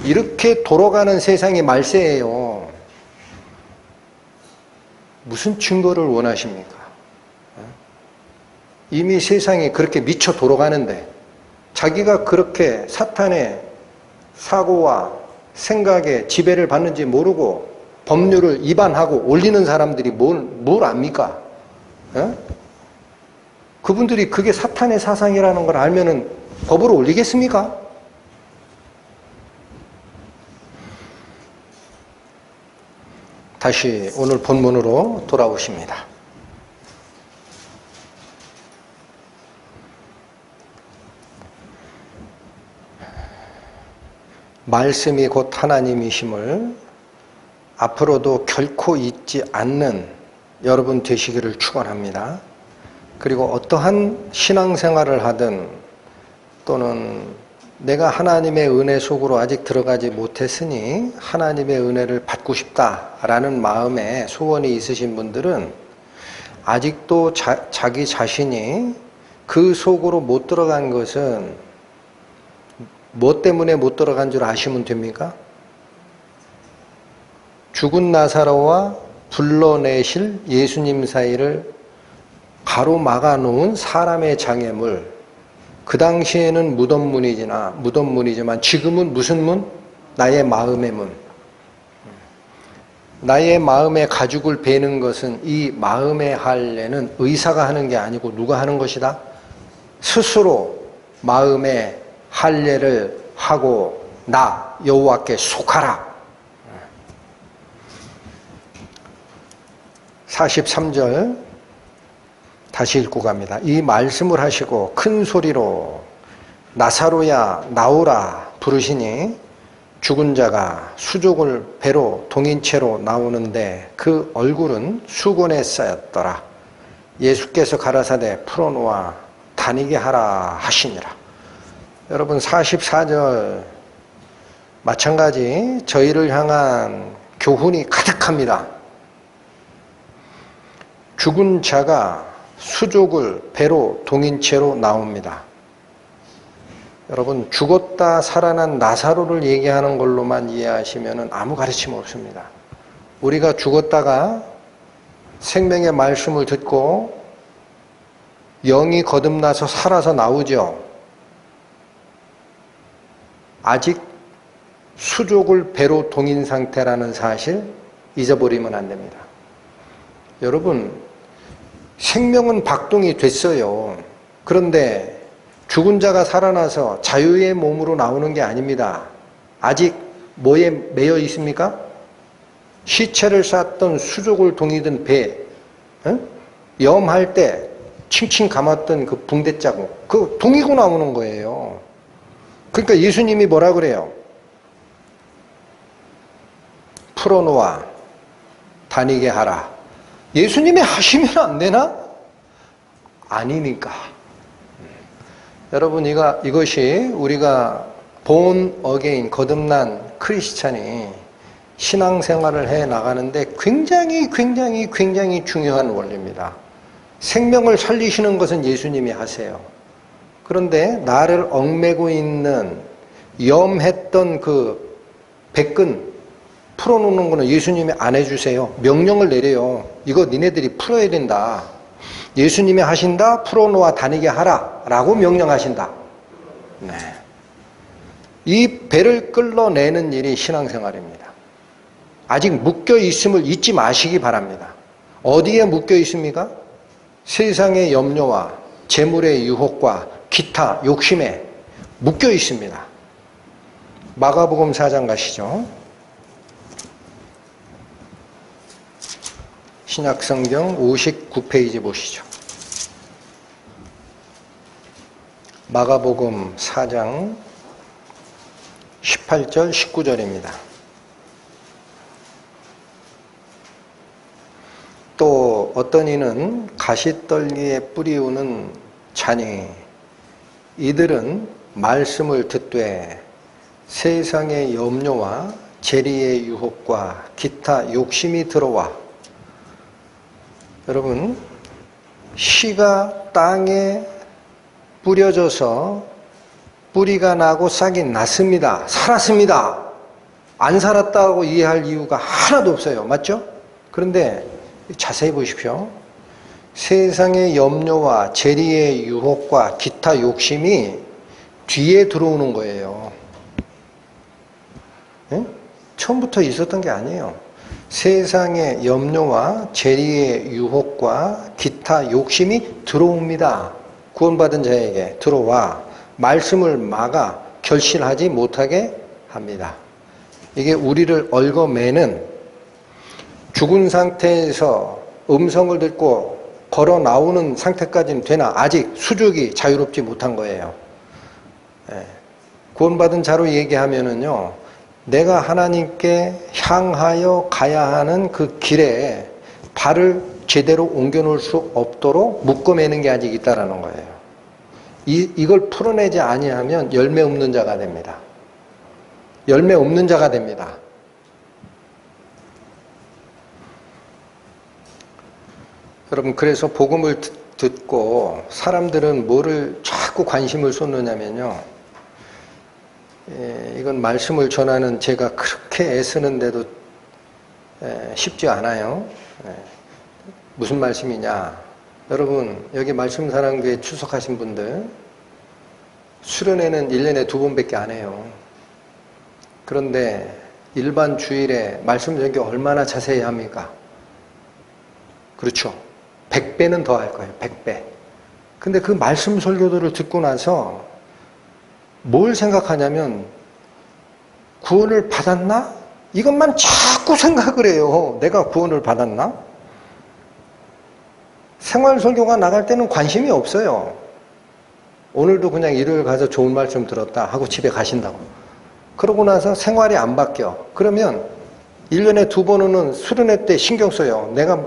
[SPEAKER 1] 이렇게 돌아가는 세상이 말세예요. 무슨 증거를 원하십니까? 이미 세상이 그렇게 미쳐 돌아가는데 자기가 그렇게 사탄의 사고와 생각에 지배를 받는지 모르고 법률을 위반하고 올리는 사람들이 뭘 압니까? 그분들이 그게 사탄의 사상이라는 걸 알면은 법으로 올리겠습니까? 다시 오늘 본문으로 돌아오십니다. 말씀이 곧 하나님이심을 앞으로도 결코 잊지 않는 여러분 되시기를 축원합니다. 그리고 어떠한 신앙생활을 하든 또는 내가 하나님의 은혜 속으로 아직 들어가지 못했으니 하나님의 은혜를 받고 싶다라는 마음에 소원이 있으신 분들은 아직도 자기 자신이 그 속으로 못 들어간 것은 뭐 때문에 못 들어간 줄 아시면 됩니까? 죽은 나사로와 불러내실 예수님 사이를 가로막아 놓은 사람의 장애물. 그 당시에는 무덤문이지만 지금은 무슨 문? 나의 마음의 문. 나의 마음의 가죽을 베는 것은 이 마음의 할례는 의사가 하는 게 아니고 누가 하는 것이다? 스스로 마음의 할례를 하고 나 여호와께 속하라. 43절 다시 읽고 갑니다. 이 말씀을 하시고 큰 소리로 나사로야 나오라 부르시니 죽은 자가 수족을 배로 동인채로 나오는데 그 얼굴은 수건에 쌓였더라. 예수께서 가라사대 풀어놓아 다니게 하라 하시니라. 여러분 44절 마찬가지 저희를 향한 교훈이 가득합니다. 죽은 자가 수족을 배로 동인채로 나옵니다. 여러분 죽었다 살아난 나사로를 얘기하는 걸로만 이해하시면 아무 가르침 없습니다. 우리가 죽었다가 생명의 말씀을 듣고 영이 거듭나서 살아서 나오죠. 아직 수족을 배로 동인 상태라는 사실 잊어버리면 안 됩니다. 여러분 생명은 박동이 됐어요. 그런데 죽은 자가 살아나서 자유의 몸으로 나오는 게 아닙니다. 아직 뭐에 매여 있습니까? 시체를 쌌던 수족을 동이던 배, 염할 때 칭칭 감았던 그 붕대 자국, 그 동이고 나오는 거예요. 그러니까 예수님이 뭐라 그래요? 풀어놓아 다니게 하라. 예수님이 하시면 안 되나? 아니니까. 여러분, 이것이 우리가 본 어게인, 거듭난 크리스찬이 신앙생활을 해 나가는데 굉장히 중요한 원리입니다. 생명을 살리시는 것은 예수님이 하세요. 그런데 나를 얽매고 있는 염했던 그 백근 풀어놓는 거는 예수님이 안 해주세요. 명령을 내려요. 이거 니네들이 풀어야 된다. 예수님이 하신다. 풀어놓아 다니게 하라 라고 명령하신다. 네. 이 배를 끌어내는 일이 신앙생활입니다. 아직 묶여 있음을 잊지 마시기 바랍니다. 어디에 묶여 있습니까? 세상의 염려와 재물의 유혹과 기타 욕심에 묶여 있습니다. 마가복음 4장 가시죠. 신약성경 59페이지 보시죠. 마가복음 4장 18절 19절입니다. 또 어떤 이는 가시떨기에 뿌리우는 자니 이들은 말씀을 듣되 세상의 염려와 재리의 유혹과 기타 욕심이 들어와. 여러분, 씨가 땅에 뿌려져서 뿌리가 나고 싹이 났습니다. 살았습니다. 안 살았다고 이해할 이유가 하나도 없어요. 맞죠? 그런데 자세히 보십시오. 세상의 염려와 재리의 유혹과 기타 욕심이 뒤에 들어오는 거예요. 네? 처음부터 있었던 게 아니에요. 세상의 염려와 재리의 유혹과 기타 욕심이 들어옵니다. 구원받은 자에게 들어와 말씀을 막아 결실하지 못하게 합니다. 이게 우리를 얽어매는, 죽은 상태에서 음성을 듣고 걸어 나오는 상태까지는 되나 아직 수족이 자유롭지 못한 거예요. 구원받은 자로 얘기하면은요, 내가 하나님께 향하여 가야 하는 그 길에 발을 제대로 옮겨 놓을 수 없도록 묶어매는 게 아직 있다라는 거예요. 이걸 풀어내지 아니하면 열매 없는 자가 됩니다. 열매 없는 자가 됩니다. 여러분, 그래서 복음을 듣고 사람들은 뭐를 자꾸 관심을 쏟느냐면요, 이건 말씀을 전하는 제가 그렇게 애쓰는데도 쉽지 않아요. 무슨 말씀이냐? 여러분, 여기 말씀사랑교회 출석하신 분들 수련회는 1년에 2번밖에 안 해요. 그런데 일반 주일에 말씀 전교 얼마나 자세히 합니까? 그렇죠. 100배는 더 할 거예요. 100배. 근데 그 말씀 설교들을 듣고 나서 뭘 생각하냐면, 구원을 받았나? 이것만 자꾸 생각을 해요. 내가 구원을 받았나? 생활 설교가 나갈 때는 관심이 없어요. 오늘도 그냥 일요일 가서 좋은 말씀 들었다 하고 집에 가신다고. 그러고 나서 생활이 안 바뀌어. 그러면 1년에 2번은 수련회 때 신경 써요. 내가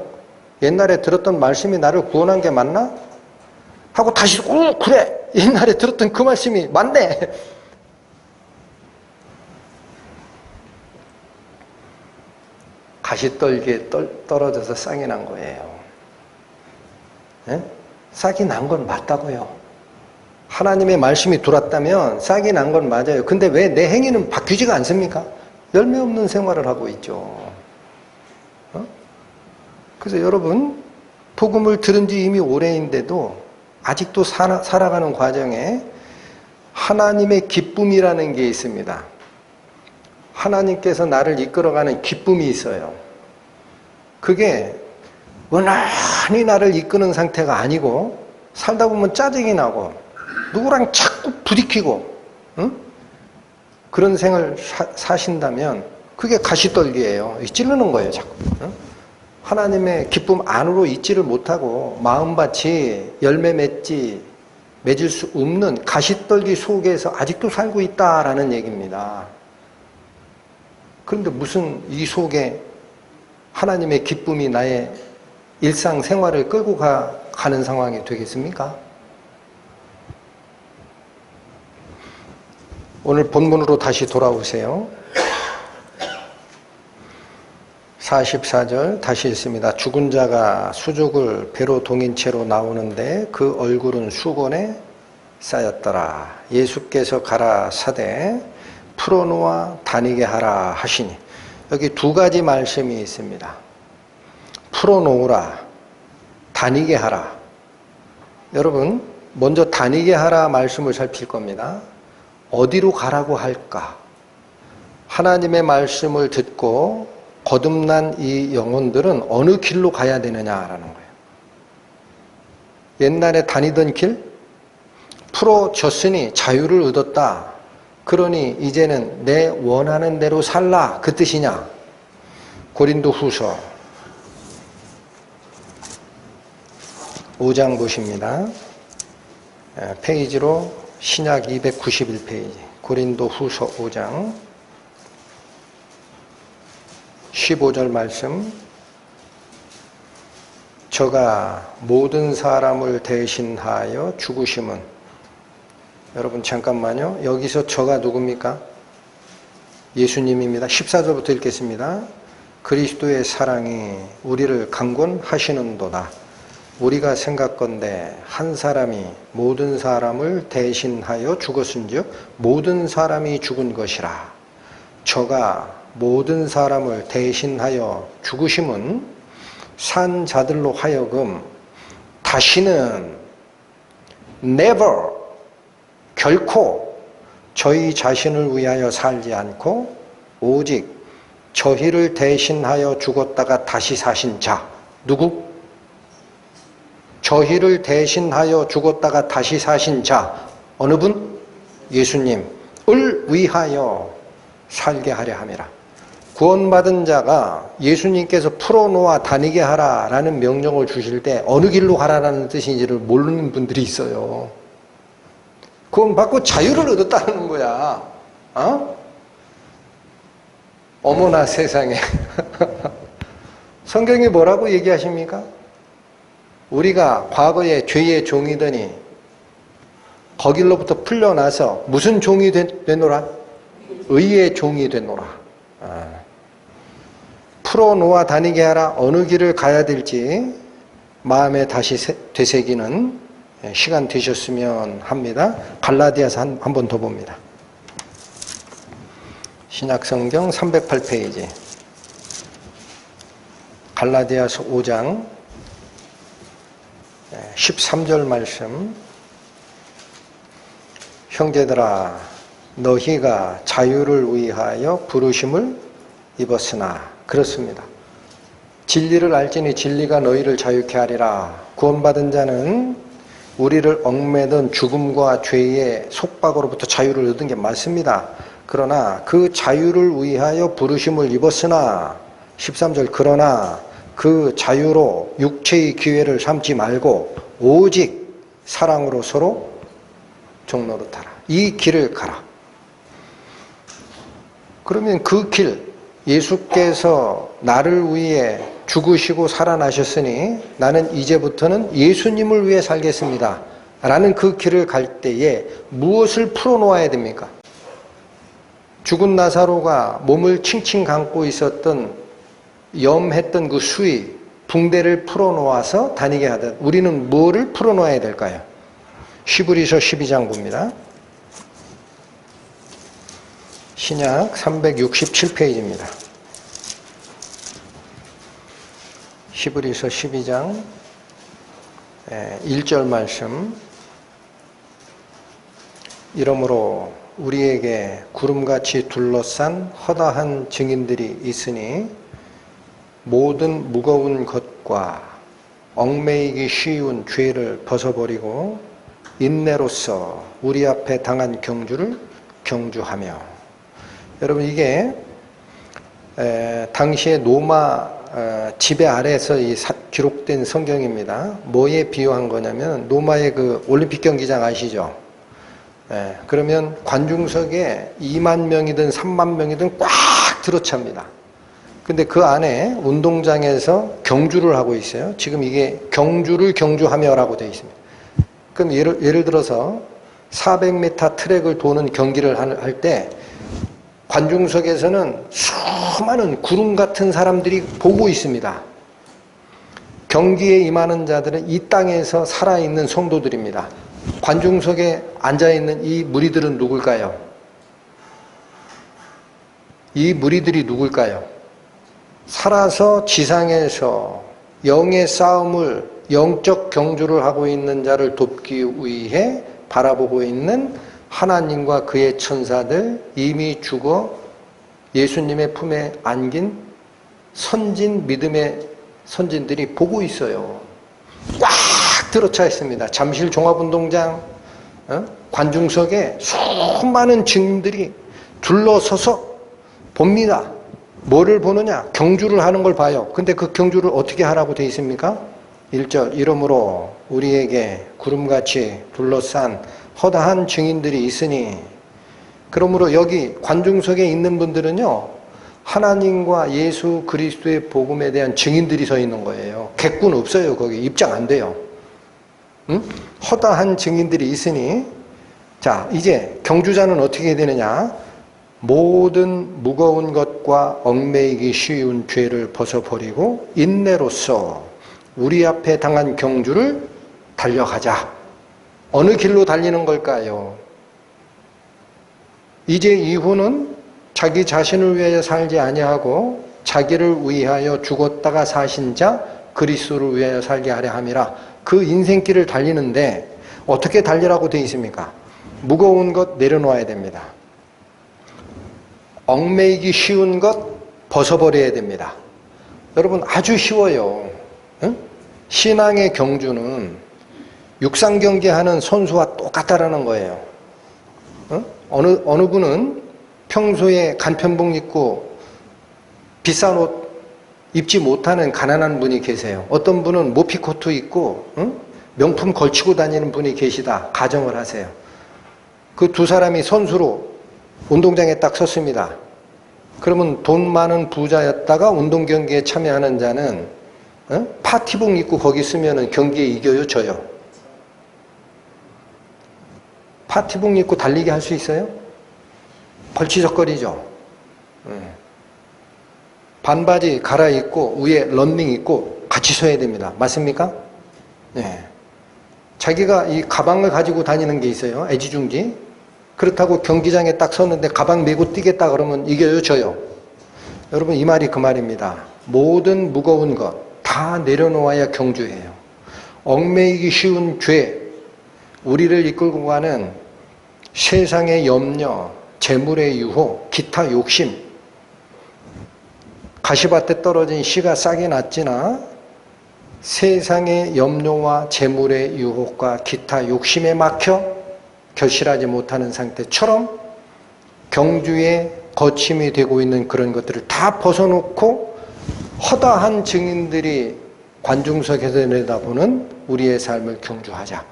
[SPEAKER 1] 옛날에 들었던 말씀이 나를 구원한 게 맞나? 하고 다시 그래! 옛날에 들었던 그 말씀이 맞네! 가시떨기에 떨어져서 싹이 난 거예요. 네? 싹이 난 건 맞다고요. 하나님의 말씀이 들어왔다면 싹이 난 건 맞아요. 근데 왜 내 행위는 바뀌지가 않습니까? 열매 없는 생활을 하고 있죠. 그래서 여러분, 복음을 들은 지 이미 오래인데도 아직도 살아가는 과정에 하나님의 기쁨이라는 게 있습니다. 하나님께서 나를 이끌어가는 기쁨이 있어요. 그게 원한히 나를 이끄는 상태가 아니고 살다 보면 짜증이 나고 누구랑 자꾸 부딪히고 응? 그런 생을 사신다면 그게 가시떨기예요. 찌르는 거예요, 자꾸. 응? 하나님의 기쁨 안으로 있지를 못하고 마음밭이 열매 맺을 수 없는 가시떨기 속에서 아직도 살고 있다라는 얘기입니다. 그런데 무슨 이 속에 하나님의 기쁨이 나의 일상생활을 끌고 가는 상황이 되겠습니까? 오늘 본문으로 다시 돌아오세요. 44절 다시 읽습니다. 죽은 자가 수족을 배로 동인 채로 나오는데 그 얼굴은 수건에 쌓였더라. 예수께서 가라사대 풀어놓아 다니게 하라 하시니, 여기 두 가지 말씀이 있습니다. 풀어놓으라, 다니게 하라. 여러분, 먼저 다니게 하라 말씀을 살필 겁니다. 어디로 가라고 할까? 하나님의 말씀을 듣고 거듭난 이 영혼들은 어느 길로 가야 되느냐라는 거예요. 옛날에 다니던 길, 풀어졌으니 자유를 얻었다. 그러니 이제는 내 원하는 대로 살라, 그 뜻이냐? 고린도후서 5장 보십니다. 페이지로 신약 291페이지, 고린도후서 5장 15절 말씀. 저가 모든 사람을 대신하여 죽으심은, 여러분 잠깐만요. 여기서 저가 누굽니까? 예수님입니다. 14절부터 읽겠습니다. 그리스도의 사랑이 우리를 강권하시는도다. 우리가 생각건대 한 사람이 모든 사람을 대신하여 죽었은즉 모든 사람이 죽은 것이라. 저가 모든 사람을 대신하여 죽으심은 산 자들로 하여금 다시는 never, 결코 저희 자신을 위하여 살지 않고 오직 저희를 대신하여 죽었다가 다시 사신 자. 누구? 저희를 대신하여 죽었다가 다시 사신 자. 어느 분? 예수님을 위하여 살게 하려 함이라. 구원받은 자가 예수님께서 풀어놓아 다니게 하라라는 명령을 주실 때 어느 길로 가라라는 뜻인지를 모르는 분들이 있어요. 구원받고 자유를 얻었다는 거야. 어머나 세상에. 성경이 뭐라고 얘기하십니까? 우리가 과거에 죄의 종이더니 거길로부터 풀려나서 무슨 종이 되노라? 의의 종이 되노라. 풀어놓아 다니게 하라. 어느 길을 가야 될지 마음에 다시 되새기는 시간 되셨으면 합니다. 갈라디아서 한 번 더 봅니다. 신약성경 308페이지, 갈라디아서 5장 13절 말씀. 형제들아, 너희가 자유를 위하여 부르심을 입었으나. 그렇습니다. 진리를 알지니 진리가 너희를 자유케 하리라. 구원받은 자는 우리를 얽매던 죽음과 죄의 속박으로부터 자유를 얻은 게 맞습니다. 그러나 그 자유를 위하여 부르심을 입었으나, 13절, 그러나 그 자유로 육체의 기회를 삼지 말고 오직 사랑으로 서로 종노릇하라. 이 길을 가라. 그러면 그 길, 예수께서 나를 위해 죽으시고 살아나셨으니 나는 이제부터는 예수님을 위해 살겠습니다 라는 그 길을 갈 때에 무엇을 풀어놓아야 됩니까? 죽은 나사로가 몸을 칭칭 감고 있었던 염했던 그 수의 붕대를 풀어놓아서 다니게 하듯 우리는 뭐를 풀어놓아야 될까요? 히브리서 12장 봅니다. 신약 367페이지입니다. 히브리서 12장 1절 말씀. 이러므로 우리에게 구름같이 둘러싼 허다한 증인들이 있으니 모든 무거운 것과 얽매이기 쉬운 죄를 벗어버리고 인내로서 우리 앞에 당한 경주를 경주하며. 여러분, 이게 당시에 로마 지배 아래에서 기록된 성경입니다. 뭐에 비유한 거냐면 로마의 그 올림픽 경기장 아시죠? 그러면 관중석에 2만 명이든 3만 명이든 꽉 들어찹니다. 근데 그 안에 운동장에서 경주를 하고 있어요. 지금 이게 경주를 경주하며라고 되어 있습니다. 그럼 예를 들어서 400m 트랙을 도는 경기를 할 때 관중석에서는 수많은 구름 같은 사람들이 보고 있습니다. 경기에 임하는 자들은 이 땅에서 살아있는 성도들입니다. 관중석에 앉아있는 이 무리들은 누굴까요? 이 무리들이 누굴까요? 살아서 지상에서 영의 싸움을, 영적 경주를 하고 있는 자를 돕기 위해 바라보고 있는 하나님과 그의 천사들, 이미 죽어 예수님의 품에 안긴 선진, 믿음의 선진들이 보고 있어요. 꽉 들어차 있습니다. 잠실 종합운동장 관중석에 수많은 증인들이 둘러서서 봅니다. 뭐를 보느냐? 경주를 하는 걸 봐요. 근데 그 경주를 어떻게 하라고 되어 있습니까? 1절, 이러므로 우리에게 구름같이 둘러싼 허다한 증인들이 있으니. 그러므로 여기 관중석에 있는 분들은요, 하나님과 예수 그리스도의 복음에 대한 증인들이 서 있는 거예요. 객군 없어요. 거기 입장 안 돼요. 응? 허다한 증인들이 있으니. 자, 이제 경주자는 어떻게 해야 되느냐? 모든 무거운 것과 얽매이기 쉬운 죄를 벗어버리고 인내로서 우리 앞에 당한 경주를 달려가자. 어느 길로 달리는 걸까요? 이제 이후는 자기 자신을 위하여 살지 아니하고 자기를 위하여 죽었다가 사신 자 그리스도를 위하여 살게 하려 함이라. 그 인생길을 달리는데 어떻게 달리라고 되어 있습니까? 무거운 것 내려놓아야 됩니다. 얽매이기 쉬운 것 벗어버려야 됩니다. 여러분, 아주 쉬워요. 응? 신앙의 경주는 육상 경기하는 선수와 똑같다라는 거예요. 응? 어느 분은 평소에 간편복 입고 비싼 옷 입지 못하는 가난한 분이 계세요. 어떤 분은 모피코트 입고 명품 걸치고 다니는 분이 계시다. 가정을 하세요. 그 두 사람이 선수로 운동장에 딱 섰습니다. 그러면 돈 많은 부자였다가 운동 경기에 참여하는 자는 파티복 입고 거기 쓰면 경기에 이겨요, 져요? 파티복 입고 달리기 할 수 있어요? 벌치적거리죠. 반바지 갈아입고 위에 런닝 입고 같이 서야 됩니다. 맞습니까? 네. 자기가 이 가방을 가지고 다니는 게 있어요. 애지중지. 그렇다고 경기장에 딱 섰는데 가방 메고 뛰겠다 그러면 이겨요, 져요? 여러분, 이 말이 그 말입니다. 모든 무거운 것 다 내려놓아야 경주해요. 얽매이기 쉬운 죄, 우리를 이끌고 가는 세상의 염려, 재물의 유혹, 기타 욕심. 가시밭에 떨어진 씨가 싹이 났지나 세상의 염려와 재물의 유혹과 기타 욕심에 막혀 결실하지 못하는 상태처럼 경주에 거침이 되고 있는 그런 것들을 다 벗어놓고 허다한 증인들이 관중석에서 내다보는 우리의 삶을 경주하자.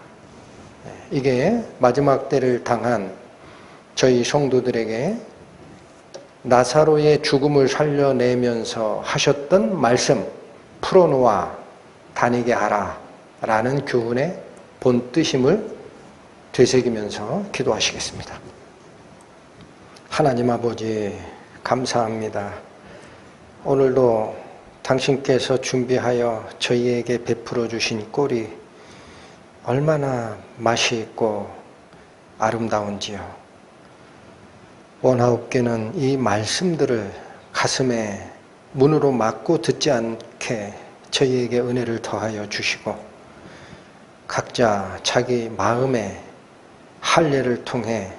[SPEAKER 1] 이게 마지막 때를 당한 저희 성도들에게 나사로의 죽음을 살려내면서 하셨던 말씀, 풀어놓아 다니게 하라 라는 교훈의 본뜻임을 되새기면서 기도하시겠습니다. 하나님 아버지, 감사합니다. 오늘도 당신께서 준비하여 저희에게 베풀어 주신 꼴이 얼마나 맛이 있고 아름다운지요. 원하옵게는 이 말씀들을 가슴에 문으로 막고 듣지 않게 저희에게 은혜를 더하여 주시고 각자 자기 마음에 할례를 통해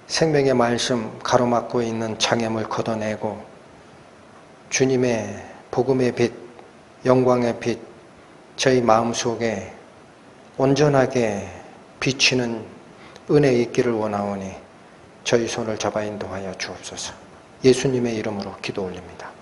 [SPEAKER 1] 생명의 말씀 가로막고 있는 장애물 걷어내고 주님의 복음의 빛, 영광의 빛, 저희 마음속에 온전하게 비치는 은혜 있기를 원하오니 저희 손을 잡아 인도하여 주옵소서. 예수님의 이름으로 기도 올립니다.